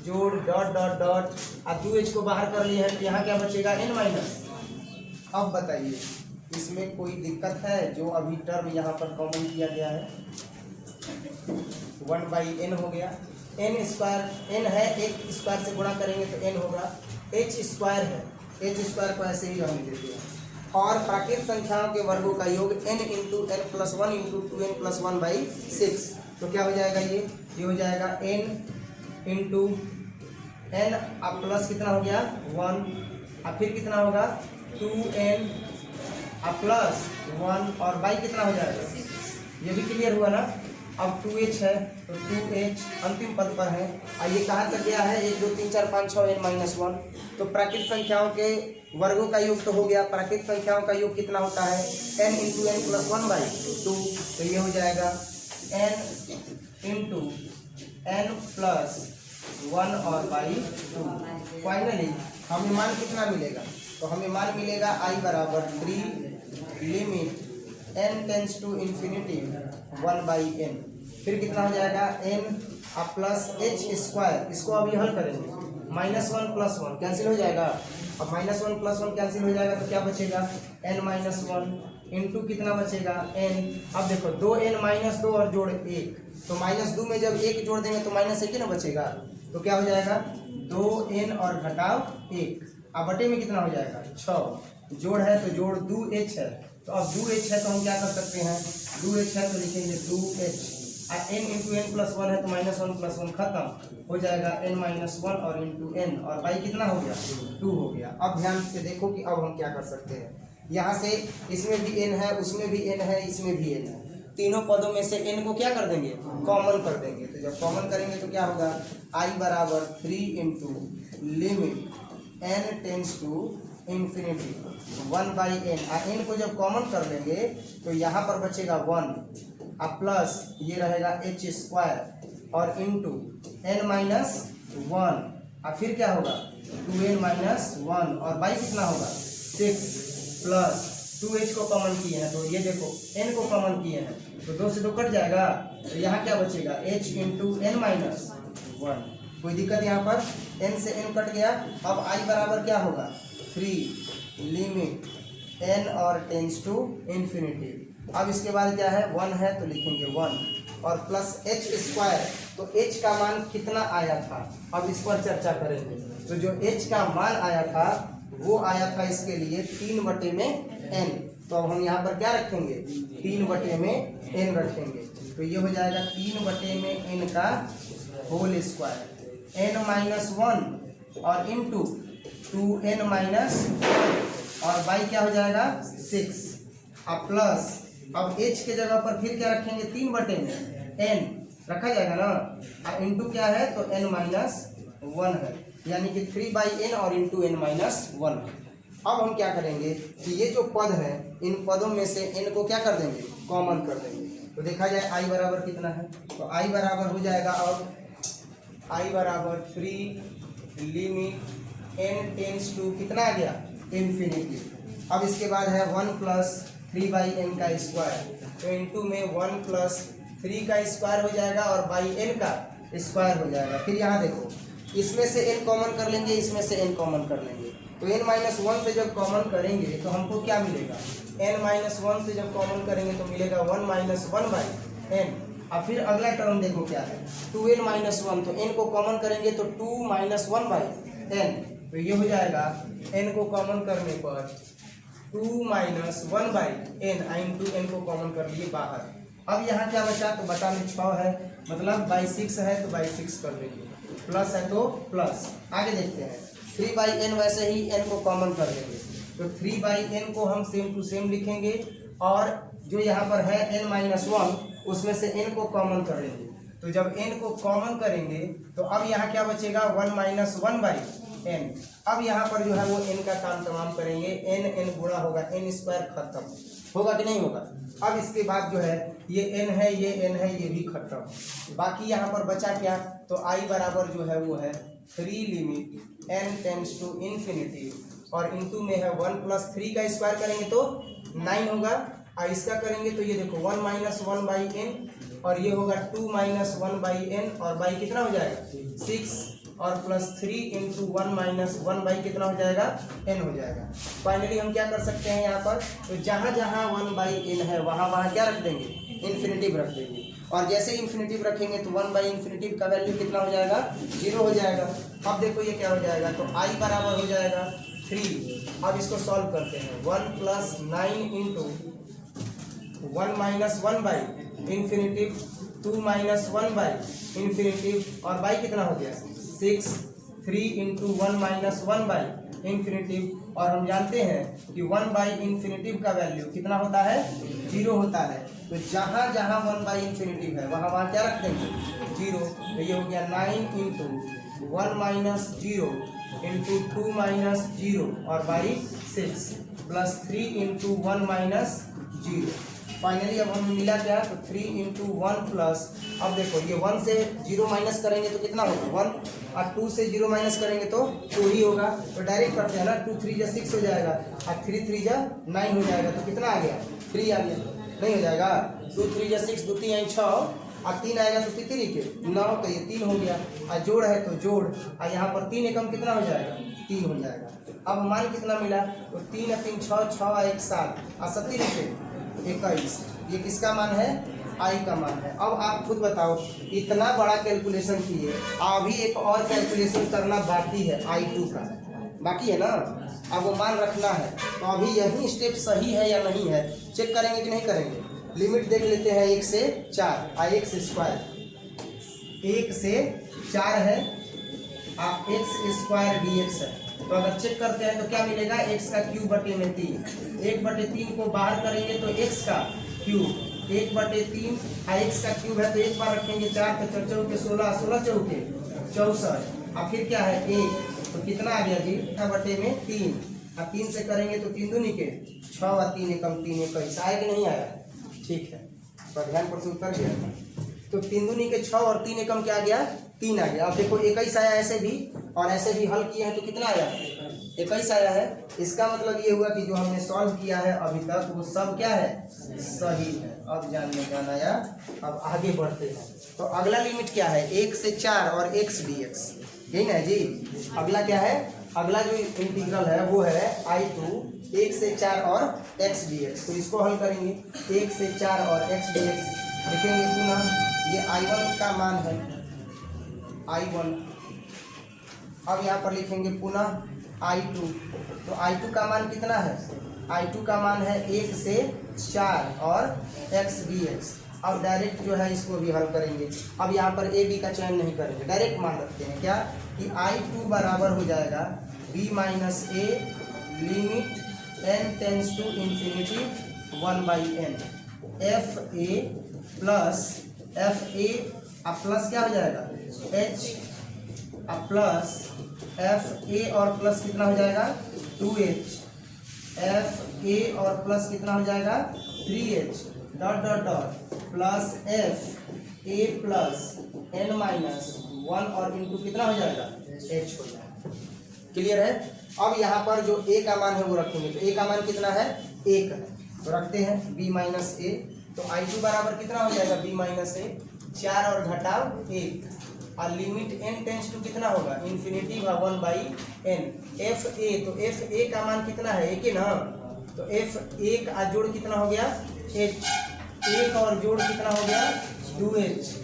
जोड़ डॉट डॉट डॉट और 2h को बाहर कर लिया है तो यहाँ क्या बचेगा n माइनस। अब बताइए इसमें कोई दिक्कत है, जो अभी टर्म यहाँ पर कॉमन किया गया है 1/n हो गया, n स्क्वायर n है, एक स्क्वायर से गुणा करेंगे तो n होगा, h स्क्वायर है, h स्क्वायर को ऐसे ही रहने देते हैं। और प्राकृत संख्याओं के वर्गों का योग n into n plus one into 2n plus 1/6, तो क्या हो जाएगा ये हो जाएगा n इंटू n अब प्लस कितना हो गया 1 और फिर कितना होगा 2n अब प्लस 1 और बाई कितना हो जाएगा, ये भी क्लियर हुआ ना। अब 2h है तो 2h अंतिम पद पर है। और ये कहाँ तक गया है, 1 2 3 4 5 6 n-1। तो प्राकृत संख्याओं के वर्गों का योग तो हो गया, प्राकृत संख्याओं का योग कितना होता है, n × n + 1/2। तो ये हो जाएगा n × n + 1 और बाई 2। फाइनली हमें मान कितना मिलेगा, तो हमें मान मिलेगा i बराबर 3 limit n tends to infinity 1/n। फिर कितना हो जाएगा n प्लस h स्क्वायर, इसको अभी हल करेंगे, -1 + 1 कैंसिल हो जाएगा। अब -1 + 1 कैंसिल हो जाएगा तो क्या बचेगा, n-1 इंटू कितना बचेगा n। अब देखो 2n-2 और जोड़ 1, तो -2 में जब 1 जोड़ देंगे तो -1 ही ना बचेगा। तो क्या हो जाएगा 2n और घटाव 1। अब बटे में कितना हो जाएगा 6, जोड़ है तो जोड़ 2h है। तो अब 2h है तो हम क्या कर सकते हैं, 2h है तो लिखेंगे 2h। और n × n + 1 है तो -1 + 1 खत्म हो जाएगा n-1 और इंटू n, और बाई कितना हो गया 2 हो गया। अब ध्यान से देखो कि अब हम क्या कर सकते हैं, यहाँ से इसमें भी n है, उसमें भी n है, इसमें भी n है, तीनों पदों में से n को क्या कर देंगे, कॉमन कर देंगे। तो जब कॉमन करेंगे तो क्या होगा, i बराबर 3 × limit n tends to infinity 1/n। n को जब कॉमन कर लेंगे तो यहाँ पर बचेगा 1, अब प्लस ये रहेगा h स्क्वायर और इंटू n-1, और फिर क्या होगा 2n-1 और बाई कितना होगा 6, प्लस 2h को कॉमन किए हैं तो ये देखो n को कॉमन किए हैं तो 2 से 2 कट जाएगा, तो यहाँ क्या बचेगा h × n-1। कोई दिक्कत यहाँ पर, n से n कट गया। अब i बराबर क्या होगा 3 लिमिट n और टेंस टू इन्फिनिटी। अब इसके बाद क्या है 1 है तो लिखेंगे 1 और प्लस h स्क्वायर। तो h का मान कितना आया था, अब इस पर चर्चा करेंगे। तो जो h का मान आया था वो आया था इसके लिए 3/n। तो अब हम यहाँ पर क्या रखेंगे 3/n रखेंगे। तो ये हो जाएगा 3/n का होल स्क्वायर n-1 और इंटू 2n- और बाई क्या हो जाएगा 6। अब प्लस अब h के जगह पर फिर क्या रखेंगे 3/n रखा जाएगा ना, और इंटू क्या है तो n-1 है, यानी कि 3/n और इंटू n-1। अब हम क्या करेंगे कि ये जो पद है इन पदों में से n को क्या कर देंगे कॉमन कर देंगे। तो देखा जाए i बराबर कितना है, तो i बराबर हो जाएगा, अब i बराबर 3 लिमिट n टेंस टू कितना आ गया इन्फिनिटी। अब इसके बाद है 1 + 3/n का स्क्वायर, तो इंटू में 1 + 3 का स्क्वायर हो जाएगा और बाई n का स्क्वायर हो जाएगा। फिर यहाँ देखो इसमें से n कॉमन कर लेंगे, इसमें से n कॉमन कर लेंगे, तो n-1 से जब कॉमन करेंगे तो हमको क्या मिलेगा, n-1 से जब कॉमन करेंगे तो मिलेगा 1-1/n। अब फिर अगला टर्म देखो क्या है 2n-1, तो n को कॉमन करेंगे तो 2-1/n। तो ये हो जाएगा n को कॉमन करने पर 2-1/n, इंटू n को कॉमन कर लिए बाहर। अब यहाँ क्या बचा, तो बटा में 6 है, मतलब बाई 6 है तो बाई 6 कर लेंगे, प्लस है तो प्लस। आगे देखते हैं 3/n, वैसे ही n को कॉमन कर लेंगे, तो 3/n को हम सेम टू सेम लिखेंगे, और जो यहाँ पर है n-1 उसमें से n को कॉमन कर लेंगे। तो जब n को कॉमन करेंगे तो अब यहाँ क्या बचेगा 1-1/n। अब यहाँ पर जो है वो n का काम तमाम करेंगे, n गुणा होगा n² खत्म होगा कि नहीं होगा। अब इसके बाद जो है ये n है, ये n है, ये भी खत्म। बाकी यहाँ पर बचा क्या, तो i बराबर जो है वो है 3 limit n tends to infinity, और इंटू में है 1 + 3 का स्क्वायर करेंगे तो 9 होगा, और इसका करेंगे तो ये देखो 1-1/n, और ये होगा 2-1/n, और बाई कितना हो जाएगा 6, और प्लस 3 × 1-1 बाई कितना हो जाएगा n हो जाएगा। फाइनली हम क्या कर सकते हैं यहाँ पर, तो जहाँ जहाँ 1/n है वहाँ वहाँ क्या रख देंगे इन्फिनिटिव रख देंगे, और जैसे इन्फिनिटिव रखेंगे तो 1/इन्फिनिटिव का वैल्यू कितना हो जाएगा 0 हो जाएगा। अब देखो ये क्या हो जाएगा, तो i बराबर हो जाएगा 3। अब इसको सॉल्व करते हैं, 1 + 9 × 1-1/इन्फिनिटिव 2-1/इन्फिनिटिव, और बाई कितना हो गया 6, 3 × 1-1/इन्फिनिटिव और हम जानते हैं कि 1/इन्फिनेटिव का वैल्यू कितना होता है, 0 होता है। तो जहाँ जहाँ 1/इन्फिनेटिव है वहाँ वहाँ क्या रख देंगे, 0। तो ये हो गया 9 × 1 - 0 × 2 - 0 और बाई 6 प्लस 3 × 1 - 0। फाइनली अब हमें मिला क्या, तो 3 × 1 प्लस, अब देखो ये 1 से 0 माइनस करेंगे तो कितना होगा 1, और 2 से 0 माइनस करेंगे तो 2 ही होगा। तो डायरेक्ट करते हैं ना, 2 3 जा 6 हो जाएगा और 3 3 जा 9 हो जाएगा। तो कितना आ गया, 3 आ गया, नहीं हो जाएगा, 2 3 जा 6, 2 3 6 और 3 आएगा तो कितनी के 9, तो ये 3 हो गया। और जोड़ है तो जोड़, और यहाँ पर 3 एकम कितना हो जाएगा, 3 हो जाएगा। अब मान कितना मिला, तो 3 और 3 6, 6 और 1 7 और 7 लिखे 21। ये किसका मान है, आई का मान है। अब आप खुद बताओ, इतना बड़ा कैलकुलेशन किए, अभी एक और कैलकुलेशन करना बाकी है, I2 का बाकी है ना। अब वो मान रखना है, तो अभी यही स्टेप सही है या नहीं है चेक करेंगे कि नहीं करेंगे। लिमिट देख लेते हैं, 1 से 4 और x स्क्वायर, 1 से 4 है और x² dx है। तो अगर चेक करते हैं तो क्या मिलेगा, x का क्यूब बटे में 3, 1/3 को बाहर करेंगे तो x का क्यूब 1/3, x का क्यूब है तो एक बार रखेंगे 4 तो 4 चौके 16, 16 चौके 64 और फिर क्या है 1, तो कितना आ गया जी 1/3 और 3 से करेंगे तो 3 दूनी के 6 और 3 एकम 3 21 आया कि नहीं आया, ठीक है। तो ध्यान पर से उत्तर गया, तो 3 दूनी के 6 और 3 एकम क्या आ गया, 3 आ गया। अब देखो 21 आया ऐसे भी, और ऐसे भी हल किए हैं तो कितना आया, 21 आया है। इसका मतलब ये हुआ कि जो हमने सॉल्व किया है अभी तक वो सब क्या है, सही है। अब जानने जाना आया, अब आगे बढ़ते हैं। तो अगला लिमिट क्या है, 1 से 4 और x dx, यही ना जी। अगला क्या है, अगला जो इंटीग्रल है वो है I2 1 से 4 और x dx। तो इसको हल करेंगे, 1 से 4 और x dx लिखेंगे पुनः, ये I1 का मान है I1। अब यहाँ पर लिखेंगे पुनः I2, तो I2 का मान कितना है, I2 का मान है 1 से 4 और x dx। अब डायरेक्ट जो है इसको भी हल करेंगे। अब यहाँ पर a b का चयन नहीं करेंगे, डायरेक्ट मान रखते हैं क्या, कि I2 बराबर हो जाएगा b - a limit n tends to infinity 1/n f a plus अब प्लस क्या हो जाएगा h, अब प्लस f a और प्लस कितना हो जाएगा 2h, f a और प्लस कितना हो जाएगा 3h dot dot dot plus f a plus n - 1 और इंटू कितना हो जाएगा h हो जाएगा। क्लियर है। अब यहाँ पर जो a का मान है वो रखेंगे, तो a का मान कितना है 1 है, तो रखते हैं b - a। तो I2 बराबर कितना हो जाएगा b - a, 4 और घटाव 1 और लिमिट n टेंस टू कितना होगा इन्फिनिटी 1/n f a। तो f a का मान कितना है 1 है ना, तो f 1 का जोड़ कितना हो गया h, 1 और जोड़ कितना हो गया 2h,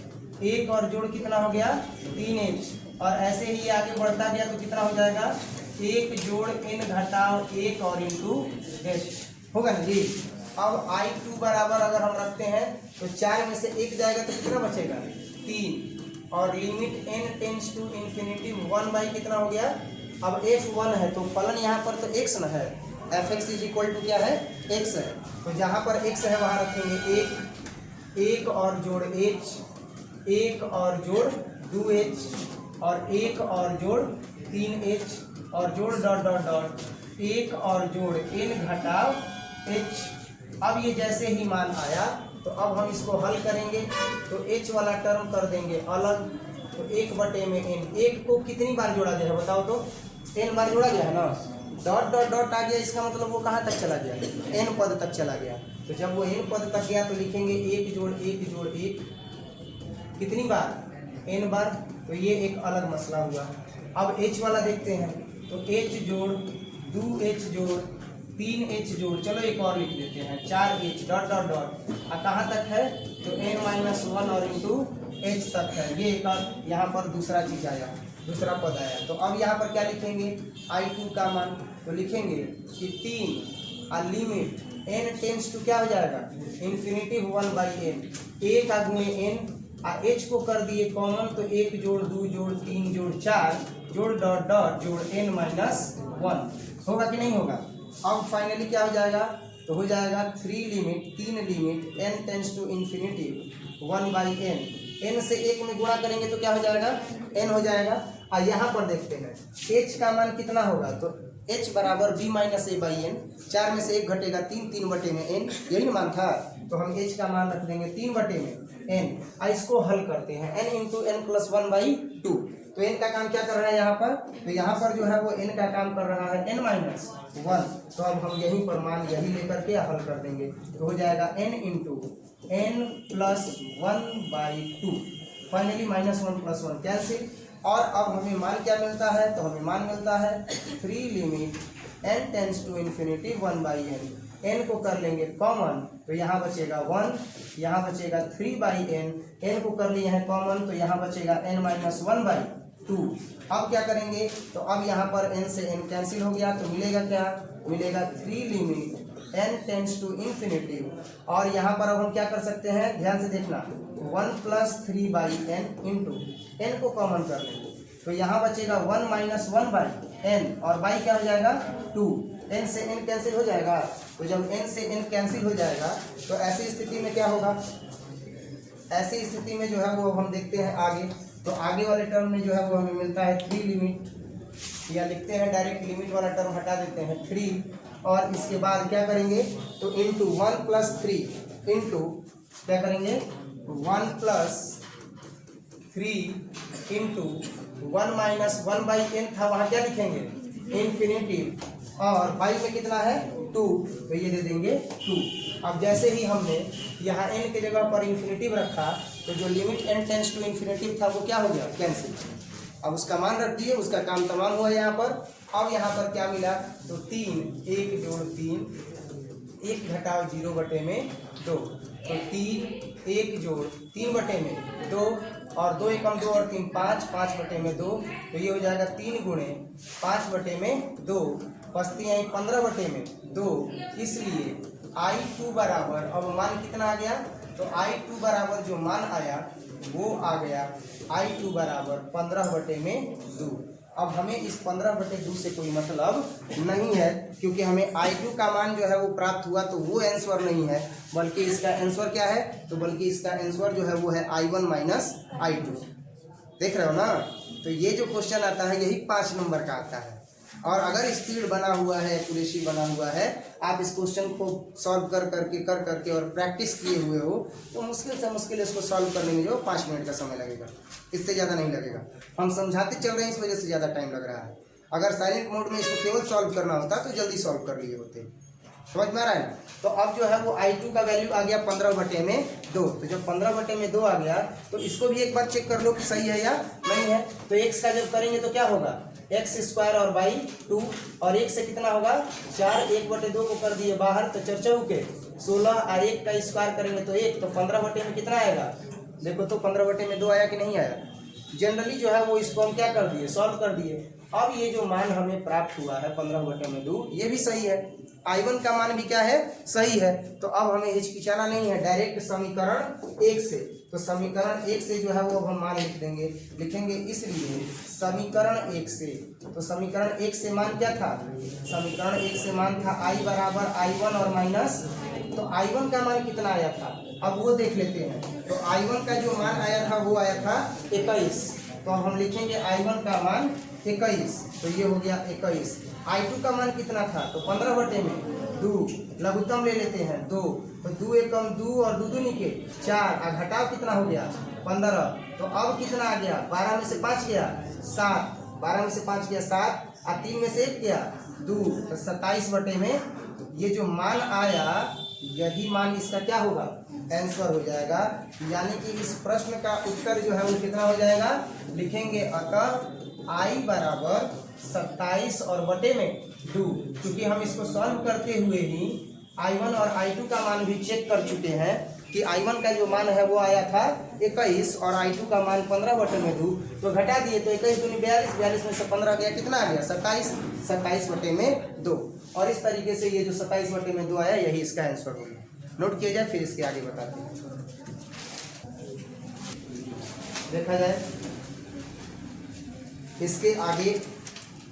1 और जोड़ कितना हो गया 3h, और ऐसे ही आगे बढ़ता गया तो कितना हो जाएगा 1 जोड़ n घटाव 1 और इंटू h होगा ना जी। अब I2 बराबर अगर हम रखते हैं तो 4 में से 1 जाएगा तो कितना बचेगा 3, और limit n tends to infinity 1 कितना हो गया, अब f1 है तो फलन यहाँ पर तो x न है, fx = क्या है x है। तो जहाँ पर x है वहाँ रखेंगे 1 और जोड़ h, 1 और जोड़ 2h और 1 और जोड़ 3h और जोड़ डॉट डॉट डॉट 1 और जोड़ n घटाव h। अब ये जैसे ही मान आया तो अब हम इसको हल करेंगे, तो h वाला टर्म कर देंगे अलग, तो 1/n, 1 को कितनी बार जोड़ा गया है बताओ तो, n बार जोड़ा गया है ना, डॉट डॉट डॉट आ गया, इसका मतलब वो कहाँ तक चला गया n पद तक चला गया। तो जब वो n पद तक गया तो लिखेंगे 1 जोड़ 1 जोड़ 1 कितनी बार n बार, तो ये एक अलग मसला हुआ। अब h वाला देखते हैं, तो h जोड़ 2h जोड़ 3h जोड़, चलो एक और लिख देते हैं 4h डॉट डॉट डॉट, और कहाँ तक है तो n - 1 और इंटू h तक है। ये एक यहाँ पर दूसरा चीज आया, दूसरा पद आया। तो अब यहाँ पर क्या लिखेंगे I2 का मान, तो लिखेंगे कि 3 और लिमिट n टेंस टू क्या हो जाएगा इन्फिनिटी 1/n, 1 का गुणे n और h को कर दिए कॉमन, तो 1 जोड़ 2 जोड़ 3 जोड़ 4 जोड़ डॉट डॉट जोड़ n - 1 होगा कि नहीं होगा। अब फाइनली क्या हो जाएगा, तो हो जाएगा 3 limit, 3 limit n tends to infinity 1/n, n से 1 में गुणा करेंगे तो क्या हो जाएगा, n हो जाएगा। और यहाँ पर देखते हैं h का मान कितना होगा, तो h बराबर b minus a by n, 4 में से 1 घटेगा 3, 3 बटे में n, यही ना मान था, तो हम h का मान रख देंगे 3 बटे में n। इसको हल करते हैं, n इंटू एन प्लस 1/2, तो n का काम क्या कर रहा है यहाँ पर, तो यहाँ पर जो है वो n का काम कर रहा है n माइनस 1, तो अब हम यहीं पर मान यही लेकर के हल कर देंगे, तो हो जाएगा n into n plus 1/2, finally -1 + 1 cancel. और अब हमें मान क्या मिलता है, तो हमें मान मिलता है 3 limit n tends to infinity 1/n, n को कर लेंगे कॉमन, तो यहाँ बचेगा 1, यहाँ बचेगा 3/n, n को कर लिए हैं कॉमन, तो यहाँ बचेगा n माइनस 1/2। अब क्या करेंगे, तो अब यहाँ पर n से n कैंसिल हो गया, तो मिलेगा क्या, मिलेगा 3 limit n tends to infinity, और यहाँ पर अब हम क्या कर सकते हैं, ध्यान से देखना, 1 + 3/n इंटू n को कॉमन कर लेंगे, तो यहाँ बचेगा 1 माइनस 1/n, और बाई क्या हो जाएगा 2, n से n कैंसिल हो जाएगा, तो जब n से n कैंसिल हो जाएगा तो ऐसी स्थिति में क्या होगा, ऐसी स्थिति में जो है वो हम देखते हैं आगे, तो आगे वाले टर्म में जो है वो हमें मिलता है 3 लिमिट, या लिखते हैं डायरेक्ट लिमिट वाला टर्म हटा देते हैं 3, और इसके बाद क्या करेंगे, तो इंटू 1 + 3 इंटू क्या करेंगे 1 + 3 इंटू 1 माइनस 1/n था, वहाँ क्या लिखेंगे इन्फिनिटी, और बाई में कितना है 2, तो ये दे देंगे 2। अब जैसे ही हमने यहाँ n की जगह पर इन्फिनिटिव रखा, तो जो limit n tends to infinitive था वो क्या हो गया कैंसिल, अब उसका मान रख दिए, उसका काम तमाम हुआ यहाँ पर। अब यहाँ पर क्या मिला, तो 3, 1 जोड़ 3, 1 घटाओ 0 बटे में 2, तो 3, 1 जोड़ 3 बटे में 2, और 2 एकम 2 और 3 5, 5 बटे में 2, तो ये हो जाएगा 3 गुणे 5 बटे में 2, बचती हैं 15 बटे में 2, इसलिए I2 बराबर, अब मान कितना आ गया, तो I2 बराबर जो मान आया वो आ गया I2 बराबर 15 बटे में 2। अब हमें इस 15 बटे 2 से कोई मतलब नहीं है, क्योंकि हमें I2 का मान जो है वो प्राप्त हुआ, तो वो आंसर नहीं है, बल्कि इसका आंसर क्या है, तो बल्कि इसका आंसर जो है वो है I1 माइनस I2। देख रहे हो ना, तो ये जो क्वेश्चन आता है यही 5 नंबर का आता है, और अगर स्पीड बना हुआ है, एक्यूरेसी बना हुआ है, आप इस क्वेश्चन को सॉल्व कर करके और प्रैक्टिस किए हुए हो, तो मुश्किल से मुश्किल इसको सॉल्व करने में जो 5 मिनट का समय लगेगा, इससे ज़्यादा नहीं लगेगा। हम समझाते चल रहे हैं, इस वजह से ज़्यादा टाइम लग रहा है। अगर साइलेंट मोड में इसको केवल सॉल्व करना होता तो जल्दी सॉल्व कर लिए होते। समझ में आ रहा है ना। तो अब जो है वो I2 का वैल्यू आ गया 15 बटे में 2। तो जब 15 बटे में 2 आ गया तो इसको भी एक बार चेक कर लो कि सही है या नहीं है। तो x का जब करेंगे तो क्या होगा, एक्स स्क्वायर और बाई 2, और 1 से कितना होगा 4, 1 बटे 2 को कर दिए बाहर, तो 4 चौके 16, और 1 का स्क्वायर करेंगे तो 1, तो 15 बटे में कितना आएगा, देखो तो 15 बटे में 2 आया कि नहीं आया। जनरली जो है वो इसको हम क्या कर दिए, सॉल्व कर दिए। अब ये जो मान हमें प्राप्त हुआ है 15 बटे में 2, ये भी सही है। I1 का मान भी क्या है, सही है। तो अब हमें हिचकिचाना नहीं है, डायरेक्ट समीकरण 1 से, तो समीकरण 1 से जो है वो अब हम मान लिख देंगे, लिखेंगे इसलिए समीकरण 1 से। तो समीकरण 1 से मान क्या था, समीकरण 1 से मान था I बराबर I1 और माइनस, तो I1 का मान कितना आया था, अब वो देख लेते हैं। तो I1 का जो मान आया था वो आया था 21, तो हम लिखेंगे I1 का मान 21, तो ये हो गया 21। I2 का मान कितना था, तो 15 बटे में 2, लघुत्तम ले लेते हैं 2, तो 2 एकम 2 और 2 दूनी के 4, और घटाव कितना हो गया 15, तो अब कितना आ गया, 12 में से 5 गया 7, 12 में से 5 गया 7, और 3 में से 1 गया 2, तो 27 बटे में ये जो मान आया यही मान इसका क्या होगा, आंसर हो जाएगा। यानी कि इस प्रश्न का उत्तर जो है वो कितना हो जाएगा, लिखेंगे अतः I बराबर 27 और बटे में 2, क्योंकि हम इसको सॉल्व करते हुए ही I1 और I2 का मान भी चेक कर चुके हैं कि I1 का जो मान है वो आया था 21 और I2 का मान 15 बटे में 2, तो घटा दिए तो 21 दूनी 42, 42 में से 15 गया, कितना आ गया 27, 27 बटे में 2। और इस तरीके से ये जो 27 बटे में 2 आया यही इसका आंसर होगा। नोट किया जाए, फिर इसके आगे बताते हैं। देखा जाए इसके आगे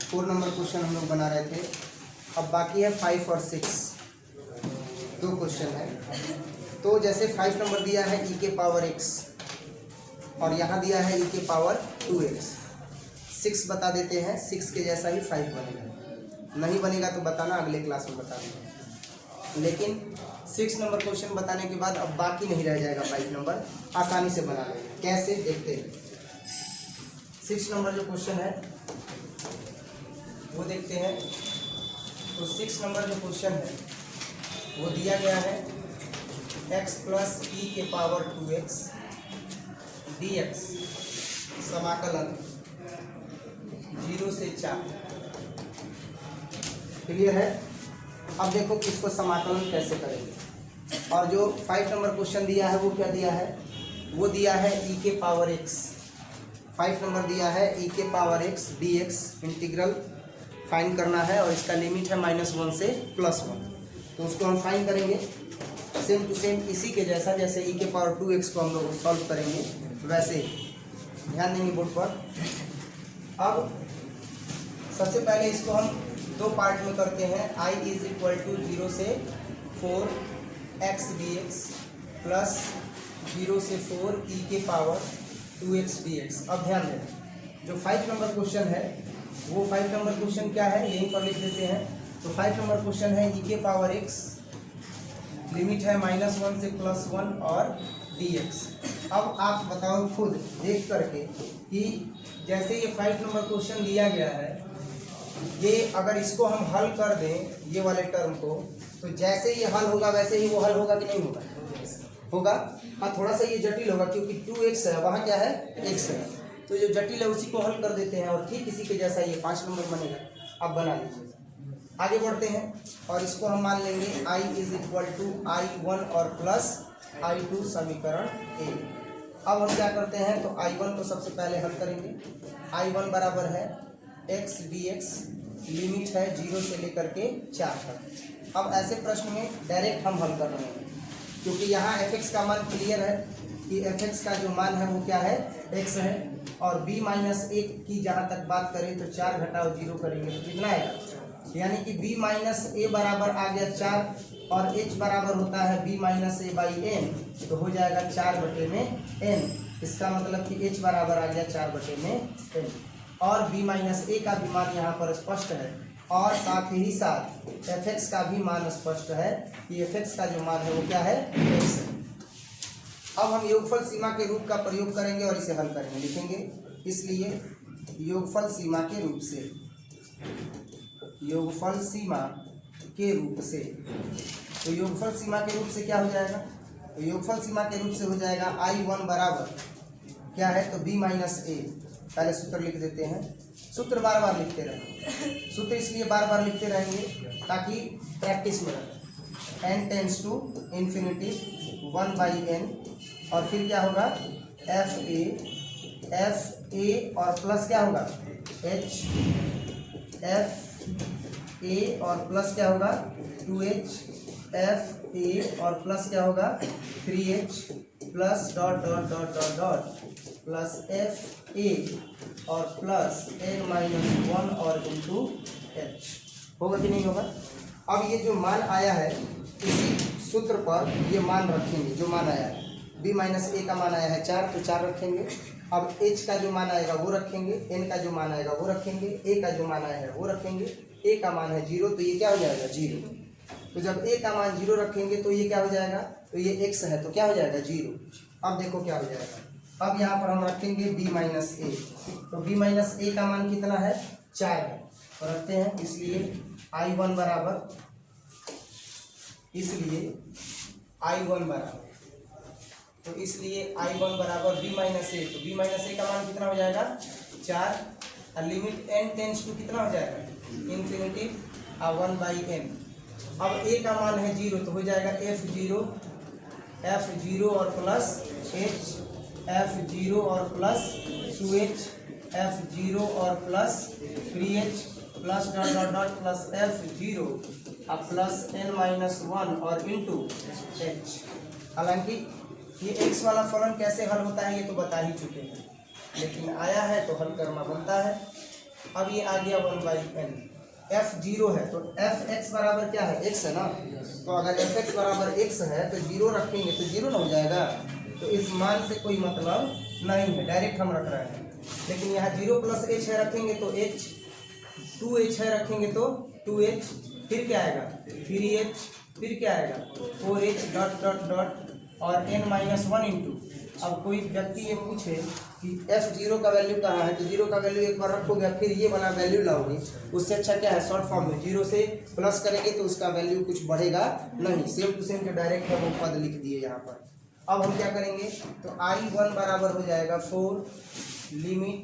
4 नंबर क्वेश्चन हम लोग बना रहे थे। अब बाकी है 5 और 6, 2 क्वेश्चन है। तो जैसे 5 नंबर दिया है e के पावर x और यहाँ दिया है e के पावर 2x, 6 बता देते हैं, 6 के जैसा ही 5 बनेगा। नहीं बनेगा तो बताना, अगले क्लास में बता देंगे। लेकिन 6 नंबर क्वेश्चन बताने के बाद अब बाकी नहीं रह जाएगा, 5 नंबर आसानी से बना लेंगे। कैसे देखते हैं। 6 नंबर जो क्वेश्चन है वो देखते हैं। तो 6 नंबर जो क्वेश्चन है वो दिया गया है x प्लस ई के पावर 2x dx समाकलन 0 से 4। क्लियर है। अब देखो इसको समाकलन कैसे करेंगे। और जो 5 नंबर क्वेश्चन दिया है वो क्या दिया है, वो दिया है e के पावर x। 5 नंबर दिया है e के power x dx integral find करना है और इसका लिमिट है -1 से +1। तो उसको हम फाइंड करेंगे सेम टू सेम इसी के जैसा, जैसे e के पावर 2x को हम लोग सॉल्व करेंगे वैसे ध्यान देंगे बोर्ड पर। अब सबसे पहले इसको हम 2 पार्ट में करते हैं। I = 0 से 4x dx प्लस 0 से 4 e के पावर 2x dx। अब ध्यान दें जो 5 नंबर क्वेश्चन है वो 5 नंबर क्वेश्चन क्या है यहीं पर लिख देते हैं। तो 5 नंबर क्वेश्चन है e के पावर x, लिमिट है -1 से +1 और dx। अब आप बताओ खुद देख करके कि जैसे ये 5 नंबर क्वेश्चन दिया गया है, ये अगर इसको हम हल कर दें ये वाले टर्म को, तो जैसे ये हल होगा वैसे ही वो हल होगा कि नहीं होगा, होगा। हाँ थोड़ा सा ये जटिल होगा क्योंकि 2x है, वहाँ क्या है x है, तो जो जटिल है उसी को हल कर देते हैं और ठीक इसी के जैसा ये 5 नंबर बनेगा। अब बना लीजिए, आगे बढ़ते हैं और इसको हम मान लेंगे I = I1 और प्लस I2 समीकरण A। अब हम क्या करते हैं, तो I1 को सबसे पहले हल करेंगे। I1 बराबर है x dx, लिमिट है 0 से लेकर के 4 तक। अब ऐसे प्रश्न में डायरेक्ट हम हल कर रहे हैं क्योंकि यहाँ fx का मान क्लियर है कि fx का जो मान है वो क्या है x है। और b - 1 की जहाँ तक बात करें तो 4 घटाओ 0 करेंगे तो कितना आएगा, यानी कि b - a बराबर आ गया 4 और h बराबर होता है b - a/n, तो हो जाएगा 4/n। इसका मतलब कि h बराबर आ गया 4/n और b - a का भी मान यहाँ पर स्पष्ट है और साथ ही साथ fx का भी मान स्पष्ट है कि fx का जो मान है वो क्या है x है। अब हम योगफल सीमा के रूप का प्रयोग करेंगे और इसे हल करेंगे। लिखेंगे इसलिए योगफल सीमा के रूप से, योगफल सीमा के रूप से, तो योगफल सीमा के रूप से क्या हो जाएगा, तो योगफल सीमा के रूप से हो जाएगा I1 बराबर क्या है, तो b - a। पहले सूत्र लिख देते हैं, सूत्र बार बार लिखते रहेंगे। सूत्र इसलिए बार बार लिखते रहेंगे ताकि प्रैक्टिस में रहे। n tends to infinity 1/n और फिर क्या होगा fa और प्लस क्या होगा h, fa और प्लस क्या होगा 2h, fa और प्लस क्या होगा 3h plus dot dot dot dot dot plus fa और प्लस n-1 और इंटू h। होगा कि नहीं होगा। अब ये जो मान आया है इसी सूत्र पर ये मान रखेंगे, जो मान आया है b - a का मान आया है 4 तो 4 रखेंगे। अब h का जो मान आएगा वो रखेंगे, n का जो मान आएगा वो रखेंगे, a का जो मान आया है वो रखेंगे। a का मान है 0 तो ये क्या हो जाएगा 0। तो जब a का मान 0 रखेंगे तो ये क्या हो जाएगा, तो ये x है तो क्या हो जाएगा 0। अब देखो क्या हो जाएगा, अब यहाँ पर हम रखेंगे b - a, तो b - a का मान कितना है 4 है तो रखते हैं। इसलिए I1 बराबर, इसलिए I1 बराबर, तो इसलिए I1 बराबर b - a, तो b - a का मान कितना हो जाएगा 4 और लिमिट n टेंड्स टू कितना हो जाएगा इन्फिनिटी 1/n। अब a का मान है 0 तो हो जाएगा f0 और प्लस h, f0 और प्लस 2h, f0 और plus 3h plus dot dot dot plus f0 और प्लस n-1 और इंटू h। हालांकि ये x वाला फलन कैसे हल होता है ये तो बता ही चुके हैं, लेकिन आया है तो हल करना बनता है। अब ये आ गया 1/n, एफ जीरो है तो एफ एक्स बराबर क्या है, एक्स है ना। तो अगर एफ एक्स बराबर एक्स है तो जीरो रखेंगे तो जीरो ना हो जाएगा। तो इस मान से कोई मतलब नहीं है, डायरेक्ट हम रख रहे हैं। लेकिन यहाँ जीरो प्लस एच है रखेंगे तो एच, 2h है रखेंगे तो 2h, फिर क्या आएगा 3h, फिर क्या आएगा 4h डॉट डॉट डॉट और n-1 इंटू। अब कोई व्यक्ति ये पूछे कि f0 का वैल्यू कहाँ है, तो जीरो का वैल्यू एक बार रखोगे फिर ये वाला वैल्यू लाओगे, उससे अच्छा क्या है शॉर्ट फॉर्म में जीरो से प्लस करेंगे तो उसका वैल्यू कुछ बढ़ेगा नहीं, सेम टू सेम जो डायरेक्ट है वो पद लिख दिए यहाँ पर। अब हम क्या करेंगे तो I1 बराबर हो जाएगा 4 limit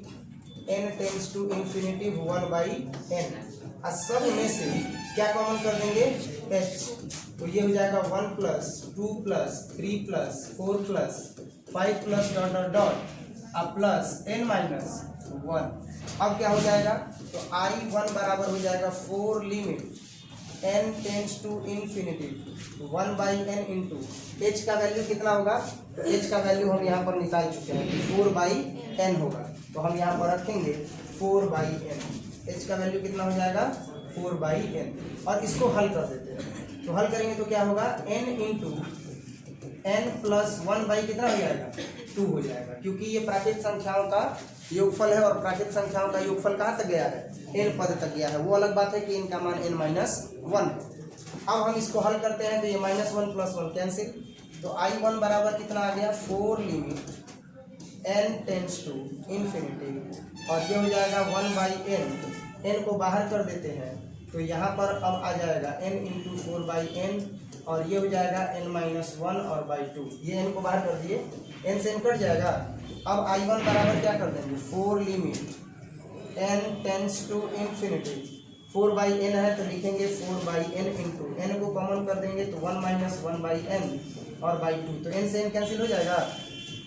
n tends to infinity 1/n। सब में से क्या कॉमन कर देंगे h, तो ये हो जाएगा 1 plus 2 plus 3 plus 4 plus 5 plus dot dot dot अब प्लस n-1। अब क्या हो जाएगा तो I1 बराबर हो जाएगा 4 limit n tends to infinity 1/n into h का वैल्यू कितना होगा, तो h का वैल्यू हम यहाँ पर निकाल चुके हैं 4/n होगा। तो हम यहाँ पर रखेंगे 4/n, h का वैल्यू कितना हो जाएगा 4/n। और इसको हल कर देते हैं, तो हल करेंगे तो क्या होगा n इंटू n प्लस 1 कितना हो जाएगा 2 हो जाएगा, क्योंकि ये प्राकृत संख्याओं का योगफल है और प्राकृत संख्याओं का योगफल कहाँ तक गया है n पद तक गया है। वो अलग बात है कि इनका मान n-1 है। अब हम इसको हल करते हैं तो ये -1 + 1 कैंसिल, तो I1 बराबर कितना आ गया 4 limit n tends to infinity और ये हो जाएगा 1/n, n को बाहर कर देते हैं तो यहाँ पर अब आ जाएगा n इंटू 4/n और ये हो जाएगा n-1 और /2, ये n को बाहर कर दिए, n से n कट जाएगा। अब I1 बराबर क्या कर देंगे 4 limit n tends to infinity 4/n है तो लिखेंगे 4/n इंटू n को कॉमन कर देंगे तो 1-1/n और /2, तो n से n कैंसिल हो जाएगा।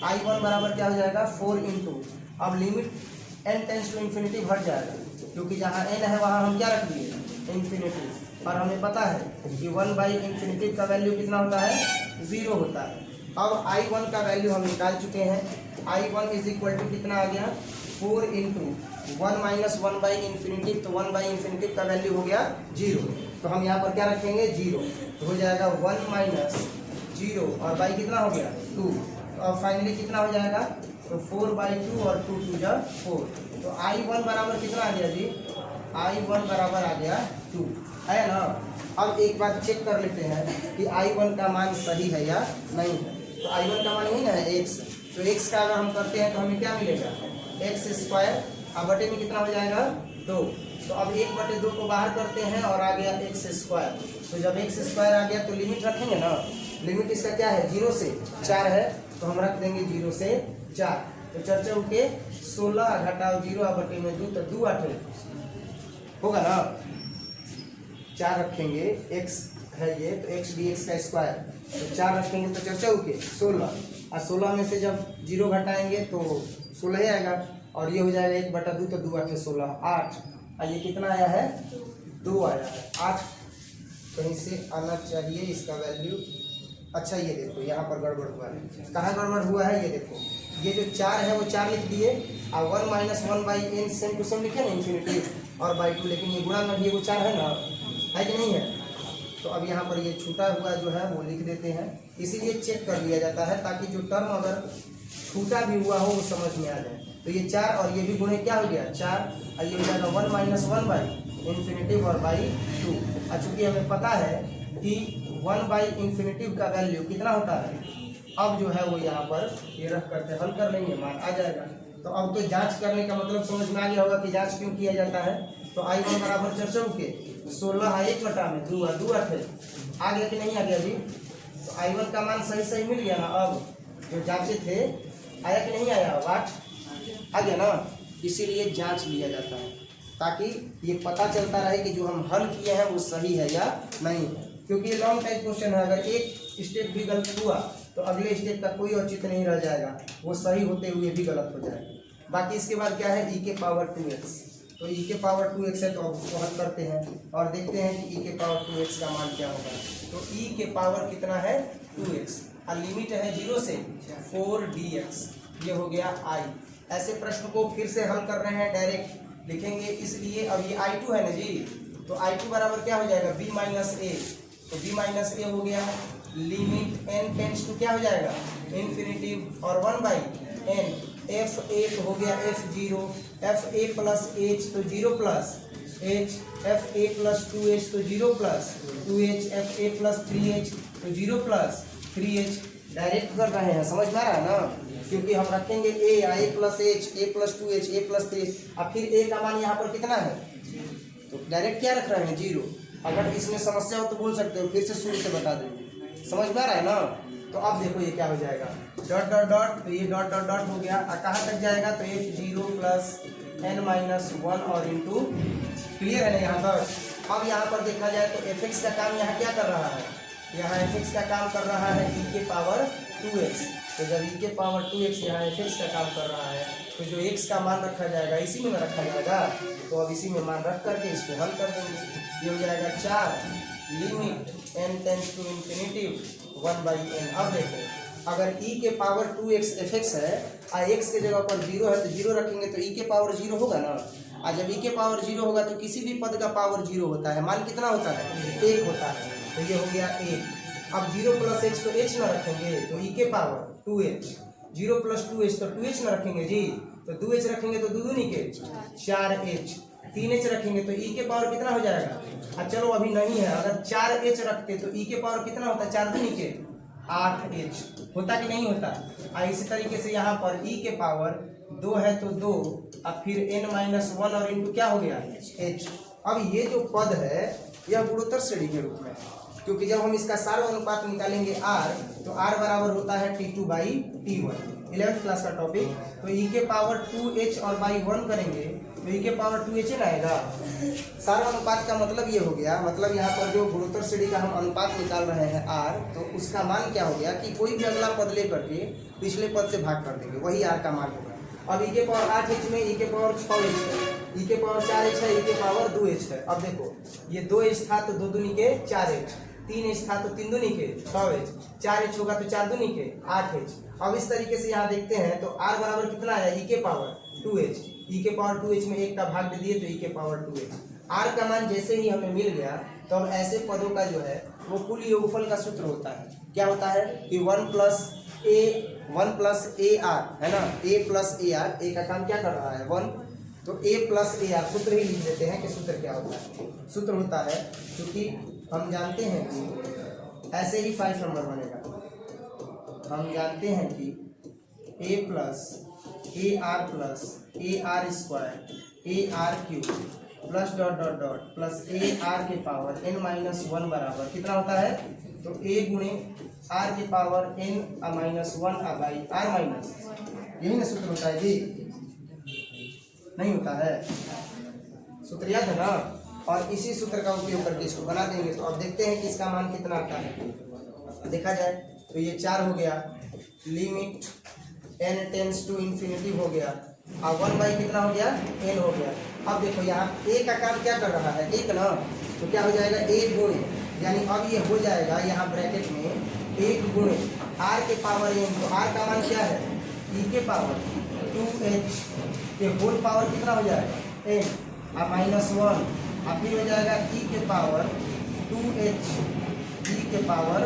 I1 बराबर क्या हो जाएगा 4 इंटू, अब limit n tends to infinity घट जाएगा क्योंकि जहाँ n है वहाँ हम क्या रख दिए इन्फिनिटी, और हमें पता है कि 1/∞ का वैल्यू कितना होता है 0 होता है। अब I1 का वैल्यू हम निकाल चुके हैं, I1 इज इक्वल टू कितना आ गया 4 इंटू 1 - 1/∞, तो 1/∞ का वैल्यू हो गया 0, तो हम यहाँ पर क्या रखेंगे 0, तो हो जाएगा 1 - 0 और बाई कितना हो गया 2, तो अब फाइनली कितना हो जाएगा तो 4/2 और 2 × 2 = 4, तो I1 बराबर कितना आ गया जी I1 बराबर आ गया 2 है ना। अब एक बार चेक कर लेते हैं कि I1 का मान सही है या नहीं है, तो I1 का मान यही ना है x, तो x का अगर हम करते हैं तो हमें क्या मिलेगा x² अब बटे में कितना हो जाएगा 2, तो अब 1/2 को बाहर करते हैं और आ गया x², तो जब x² आ गया तो लिमिट रखेंगे ना, लिमिट इसका क्या है 0 से 4 है तो हम रख देंगे 0 से 4, तो चर्चा उनके 16 घटाओ 0 बटे में 2 तो 2 8 होगा ना, 4 रखेंगे x है ये तो x dx का स्क्वायर, तो 4 रखेंगे तो चर्चा उनके 16 और 16 में से जब 0 घटाएंगे तो 16 ही आएगा और ये हो जाएगा 1/2 तो 2 8 16 8, और ये कितना आया है 2 आया है 8 कहीं से आना चाहिए इसका वैल्यू। अच्छा ये देखो यहाँ पर गड़बड़ हुआ है, कहाँ गड़बड़ हुआ है ये देखो, ये जो 4 है वो 4 लिख दिए और 1 - 1/n सेम टू सेम लिखे ना इन्फिनिटी और /2, लेकिन ये गुणा में भी वो 4 है ना, है कि नहीं है, तो अब यहाँ पर ये छूटा हुआ जो है वो लिख देते हैं, इसीलिए चेक कर लिया जाता है ताकि जो टर्म अगर छूटा भी हुआ हो वो समझ में आ जाए। तो ये 4 और ये भी गुणे क्या हो गया 4 और ये हो जाएगा 1 - 1/∞ और /2, और चूँकि हमें पता है कि 1/∞ का वैल्यू कितना होता है, अब जो है वो यहाँ पर ये रख करके हल कर लेंगे मान आ जाएगा। तो अब तो जांच करने का मतलब समझ में आ गया होगा कि जांच क्यों किया जाता है, तो I1 बराबर चर्चा के 16 1/2 2 8 आ गया कि नहीं आ गया जी, तो I1 का मान सही मिल गया ना, अब जो जांचे थे आया कि नहीं आया 8 आ गया ना, इसीलिए जांच लिया जाता है ताकि ये पता चलता रहे कि जो हम हल किए हैं वो सही है या नहीं है, क्योंकि ये लॉन्ग टाइप क्वेश्चन है, अगर एक स्टेप भी गलत हुआ तो अगले स्टेप का कोई औचित्य नहीं रह जाएगा, वो सही होते हुए भी गलत हो जाएगा। बाकी इसके बाद क्या है e⁻²x, तो e⁻²x है तो अब उसको हल करते हैं और देखते हैं कि e⁻²x का मान क्या होगा, तो e के पावर कितना है 2x और लिमिट है 0 से 4 dx, ये हो गया I। ऐसे प्रश्न को फिर से हल कर रहे हैं डायरेक्ट लिखेंगे, इसलिए अब ये I2 है ना जी, तो I2 बराबर क्या हो जाएगा b माइनस ए, तो b माइनस ए हो गया, लिमिट n टेंस टू क्या हो जाएगा इन्फिनिटिव, और 1/n f1 हो गया f0, fa प्लस h तो 0 plus h, fa plus 2h तो 0 plus 2h, fa plus 3h तो 0 प्लस 3h। डायरेक्ट कर रहे हैं, समझ में आ रहा है ना, क्योंकि हम रखेंगे a plus h, a plus 2h, a plus 3h, अब फिर a का मान यहाँ पर कितना है, तो डायरेक्ट क्या रख रहे हैं 0। अगर इसमें समस्या हो तो बोल सकते हो, फिर से शुरू से बता देंगे, समझ में आ रहा है ना। तो अब देखो ये क्या हो जाएगा, डॉट डॉट डॉट, तो ये डॉट डॉट डॉट हो गया, कहाँ तक जाएगा, तो f0 प्लस n माइनस 1 और इंटू, क्लियर है ना यहाँ पर। अब यहाँ पर देखा जाए तो fx का काम यहाँ क्या कर रहा है, यहाँ fx का काम कर रहा है e के पावर 2x, तो जब e के पावर 2x यहाँ fx का काम कर रहा है तो जो x का मान रखा जाएगा इसी में रखा जाएगा, तो अब इसी में मान रख करके इसको हल कर देंगे। ये हो जाएगा 4 limit n tends to infinity 1/n। अब देखो अगर e के पावर 2x fx है और x के जगह पर 0 है तो 0 रखेंगे तो e के पावर 0 होगा ना, और जब e के पावर 0 होगा तो किसी भी पद का पावर 0 होता है, मान कितना होता है 1 होता है, तो ये हो गया 1। अब 0 प्लस h तो h ना रखेंगे तो e के पावर 2h, 0 प्लस 2h तो 2h ना रखेंगे जी, तो 2h रखेंगे तो 2 दूनी के 4h, 3h रखेंगे तो e के पावर कितना हो जाएगा, चलो अभी नहीं है, अगर 4h रखते तो e के पावर कितना होता है 4 दूनी के 8h, होता कि नहीं होता। इसी तरीके से यहाँ पर e के पावर 2 है तो 2, अब फिर n माइनस 1 और इंटू क्या हो गया h। अब ये जो पद है यह गुणोत्तर श्रेणी के रूप में, क्योंकि जब हम इसका सार्वनुपात निकालेंगे r, तो r बराबर होता है T2/T1, 11th क्लास का टॉपिक। तो e के पावर 2h और बाई 1 करेंगे तो e के पावर 2h आएगा। सार्वनुपात का मतलब ये हो गया, मतलब यहाँ पर जो गुणोत्तर श्रेणी का हम अनुपात निकाल रहे हैं r, तो उसका मान क्या हो गया कि कोई भी अगला पद ले करके पिछले पद से भाग कर देंगे, वही r का मान होगा। अब e के पावर 8h में e के पावर 6h है, e के पावर 4h है, e के पावर 2h है। अब देखो ये 2h था तो 2 दूनी के 4h, 3h था तो 3 दूनी के 6h, 4h होगा तो 4 दूनी के 8h। अब इस तरीके से यहाँ देखते हैं तो r बराबर कितना आया e के पावर 2h, e के पावर 2h में 1 का भाग दे दिए तो e के पावर 2h। r का मान जैसे ही हमें मिल गया तो अब ऐसे पदों का जो है वो कुल योगफल का सूत्र होता है, क्या होता है कि 1 प्लस ए आर है ना, a प्लस ए आर, ए का काम क्या कर रहा है 1, तो a प्लस ए आर, सूत्र ही लिख देते हैं कि सूत्र क्या होता है। सूत्र होता है क्योंकि हम जानते हैं कि ऐसे ही 5 नंबर बनेगा, हम जानते हैं कि a plus a r square A R cube plus dot dot dot plus a r के पावर n माइनस 1 बराबर कितना होता है, तो a गुणे r के power n minus 1 by r minus, यही ना सूत्र होता है जी, नहीं होता है, सूत्र याद है ना। और इसी सूत्र का उपयोग करके इसको बना देंगे। तो अब देखते हैं कि इसका मान कितना आता है। देखा जाए तो ये 4 हो गया, limit n tends to infinity हो गया, और 1 बाई कितना हो गया n हो गया। अब देखो यहाँ a का काम क्या कर रहा है 1 ना, तो क्या हो जाएगा 1 गुणे, यानी अब ये हो जाएगा यहाँ ब्रैकेट में 1 गुणे r के पावर n, तो r का मान क्या है e के पावर 2h के होल पावर कितना हो जाएगा n और माइनस 1, और फिर हो जाएगा e के पावर 2h, e के पावर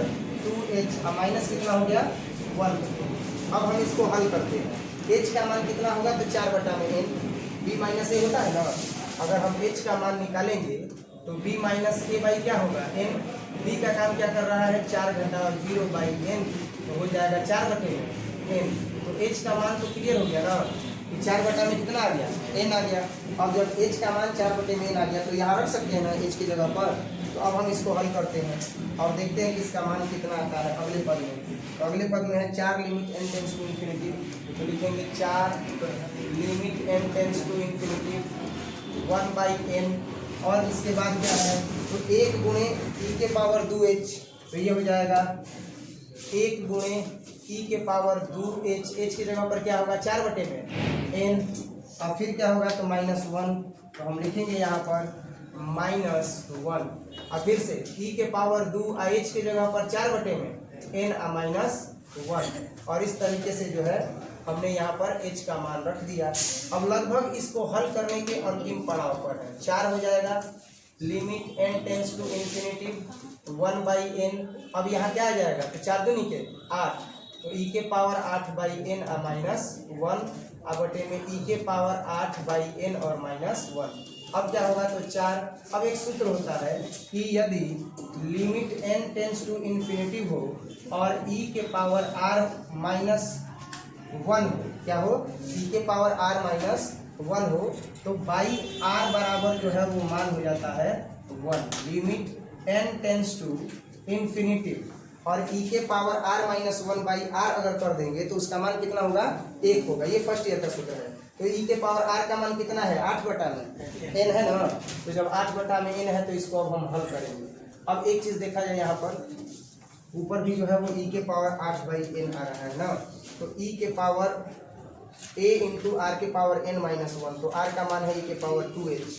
2h और माइनस कितना हो गया 1। अब हम इसको हल करते हैं, h का मान कितना होगा तो 4/n, b माइनस a होता है ना, अगर हम h का मान निकालेंगे तो b माइनस a बाई क्या होगा n, b का काम क्या कर रहा है 4 घटा 0/n, तो हो जाएगा 4/n। तो h का मान तो क्लियर हो गया ना, 4 बटा में कितना आ गया n आ गया। अब जब h का मान 4/n आ गया तो यहाँ रख सकते हैं ना h की जगह पर। तो अब हम इसको हल करते हैं और देखते हैं कि इसका मान कितना आता है अगले पद में। तो अगले पद में है 4 limit n tends to infinity, तो लिखेंगे 4 limit n tends to infinity 1/n, और इसके बाद क्या है तो 1 गुणे e के पावर 2h, तो ये हो जाएगा 1 गुणे e के पावर 2h, h की जगह पर क्या होगा 4/n, और फिर क्या होगा तो -1, तो हम लिखेंगे यहाँ पर -1, और फिर से e के पावर 2 h की जगह पर 4/n -1, और इस तरीके से जो है हमने यहाँ पर h का मान रख दिया। अब लगभग इसको हल करने के अंतिम पड़ाव पर है, 4 हो जाएगा limit n tends to infinity 1/n। अब यहाँ क्या आ जाएगा, तो 4 दूनी के 8, तो e के पावर 8/n -1 अब बटे में e के पावर 8/n और -1। अब क्या होगा, तो 4। अब एक सूत्र होता है कि यदि limit n tends to infinity हो और e के पावर r -1 हो, क्या हो, e के पावर r -1 हो, तो बाई r बराबर जो है वो मान हो जाता है 1। Limit n tends to infinity और e के पावर r -1 बाई r अगर कर देंगे तो उसका मान कितना होगा, 1 होगा। ये फर्स्ट ईयर का सूत्र है। तो e के पावर r का मान कितना है, 8/n है ना। तो जब 8/n है तो इसको अब हम हल करेंगे। अब एक चीज देखा जाए, यहाँ पर ऊपर भी जो है वो e के पावर 8/n आ रहा है ना, तो e के पावर a इंटू आर के पावर n -1, तो r का मान है e के पावर 2h,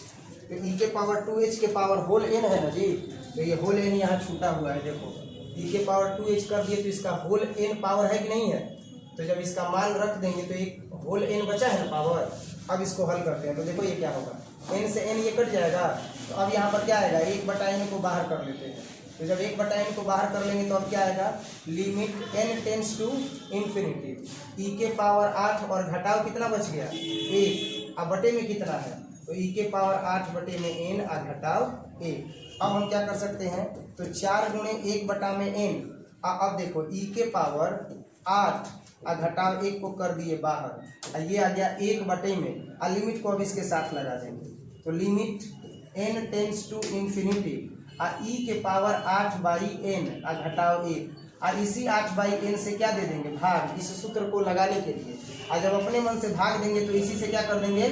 तो e के पावर 2h के पावर होल n है ना जी, तो ये होल n यहाँ छूटा हुआ है। देखो e के पावर 2h कर दिए तो इसका होल n पावर है कि नहीं है, तो जब इसका मान रख देंगे तो एक होल n बचा है ना पावर। अब इसको हल करते हैं, तो देखो ये क्या होगा, n से n ये कट जाएगा, तो अब यहाँ पर क्या आएगा, 1/n को बाहर कर लेते हैं। तो जब 1/n को बाहर कर लेंगे तो अब क्या आएगा, limit n tends to infinity e के पावर 8 और घटाव कितना बच गया, 1, अब बटे में कितना है, तो e के पावर 8 बटे में n और घटाव 1। अब हम क्या कर सकते हैं, तो 4 गुणे 1/n। अब देखो e के पावर 8 और घटाव 1 को कर दिए बाहर, ये आ गया 1/में, और लिमिट को अब इसके साथ लगा देंगे, तो limit n tends to infinity और e के पावर 8/n और घटाव 1, और इसी 8/n से क्या दे देंगे, भाग, इस सूत्र को लगाने के लिए। और जब अपने मन से भाग देंगे तो इसी से क्या कर देंगे,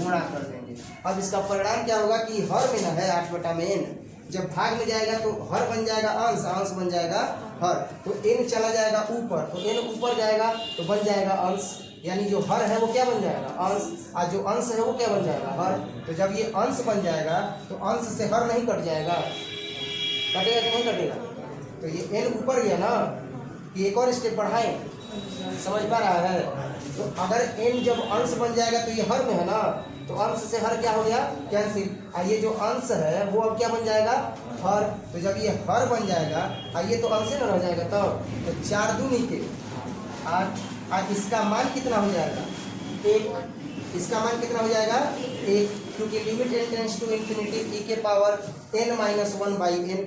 गुणा कर देंगे। अब इसका परिणाम क्या होगा कि हर में ना है 8/n, जब भाग में जाएगा तो हर बन जाएगा अंश, अंश बन जाएगा हर, तो n चला जाएगा ऊपर, तो n ऊपर जाएगा तो बन जाएगा अंश, यानी जो हर है वो क्या बन जाएगा, अंश, और जो अंश है वो क्या बन जाएगा, हर। तो जब ये अंश बन जाएगा तो अंश से हर नहीं कट जाएगा, कटेगा कि नहीं कटेगा, तो ये n ऊपर गया ना, कि एक और स्टेप बढ़ाएं, समझ पा रहा है। तो अगर n जब अंश बन जाएगा तो ये हर में है ना, तो अंश से हर क्या हो गया, कैंसिल, और ये जो अंश है वो अब क्या बन जाएगा, हर। तो जब ये हर बन जाएगा और ये तो अंश ही ना रह जाएगा, तो 4 दूनी के 8, और इसका मान कितना हो जाएगा, 1, इसका मान कितना हो जाएगा, 1, क्योंकि limit n tends to infinity e के पावर n -1/n।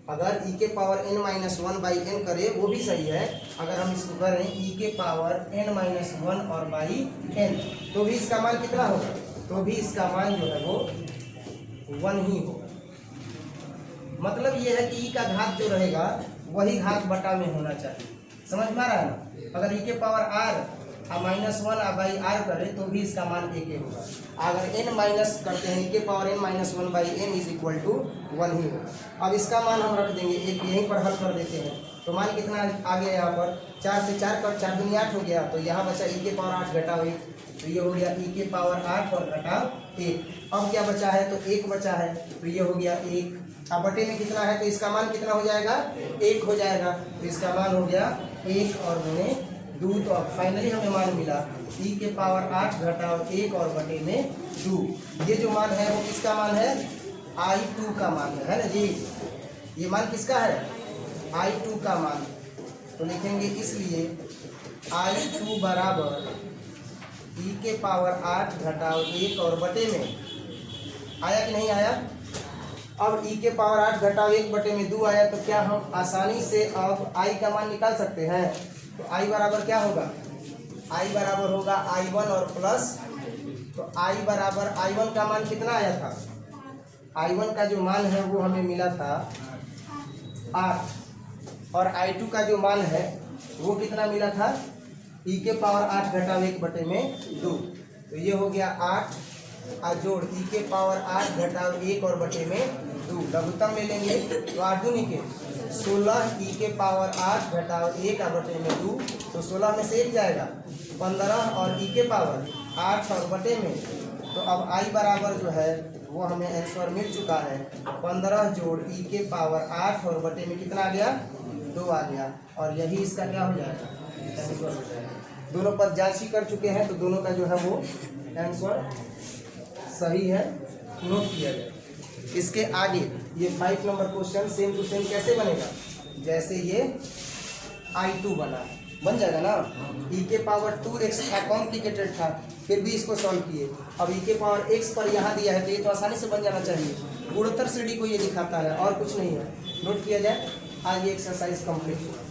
अगर e के पावर n -1/n करे वो भी सही है, अगर हम इसको करें e के पावर n -1 और n, तो भी इसका मान कितना होगा, तो भी इसका मान जो है वो 1 ही होगा। मतलब ये है कि e का घात जो रहेगा वही घात बटा में होना चाहिए, समझ में आ रहा है ना। अगर e के पावर r -1/r करे तो भी इसका मान 1 ही होगा। अगर n माइनस करते हैं e के power n -1/n is equal to 1 ही होगा। अब इसका मान हम रख देंगे 1, यहीं पर हल कर देते हैं, तो मान कितना आ गया, यहाँ पर 4 से 4 कट, 4 दूनी 8 हो गया, तो यहाँ बचा e के पावर 8 घटाव 1, तो ये हो गया e के पावर 8 और घटाव 1। अब क्या बचा है, तो 1 बचा है, तो ये हो गया 1, अब बटे में कितना है, तो इसका मान कितना हो जाएगा, 1 हो जाएगा, तो इसका मान हो गया 1 और गुणे 2। तो अब फाइनली हमें मान मिला e के पावर 8 घटाव 1 और बटे में 2। ये जो मान है वो किसका मान है, I2 का मान है ना जी, ये मान किसका है, I2 का मान। तो लिखेंगे इसलिए I2 बराबर e के पावर 8 घटाव 1 और बटे में, आया कि नहीं आया। अब e के पावर 8 घटाव 1 बटे में 2 आया, तो क्या हम आसानी से अब I का मान निकाल सकते हैं। तो I बराबर क्या होगा, I बराबर होगा I1 और प्लस, तो I बराबर I1 का मान कितना आया था, I1 का जो मान है वो हमें मिला था 8, और I2 का जो मान है वो कितना मिला था, e के पावर 8 घटाव 1 बटे में 2। तो ये हो गया 8 और जोड़ e के पावर 8 घटाव 1 और बटे में 2, लघुत्तम ले लेंगे तो 8 दूनी के 16 e के पावर 8 घटाव 1 और बटे में 2, तो 16 में से 1 जाएगा 15 और e के पावर 8 और बटे में, तो अब I बराबर जो है वो हमें आंसर मिल चुका है, 15 जोड़ e के पावर 8 और बटे में कितना आ गया, 2 आ गया, और यही इसका क्या हो जाएगा, आंसर हो जाएगा। दोनों पर जांच ही कर चुके हैं, तो दोनों का जो है वो आंसर सही है, नोट किया जाए। इसके आगे ये 5 number question same to same कैसे बनेगा, जैसे ये I2 बना, बन जाएगा ना। e के पावर 2x था, कॉम्प्लिकेटेड था, फिर भी इसको सॉल्व किए। अब e के पावर x पर यहाँ दिया है तो ये तो आसानी से बन जाना चाहिए। गुणोत्तर श्रेणी को ये दिखाता है और कुछ नहीं है। नोट किया जाए, आज ये एक्सरसाइज कंप्लीट हुआ।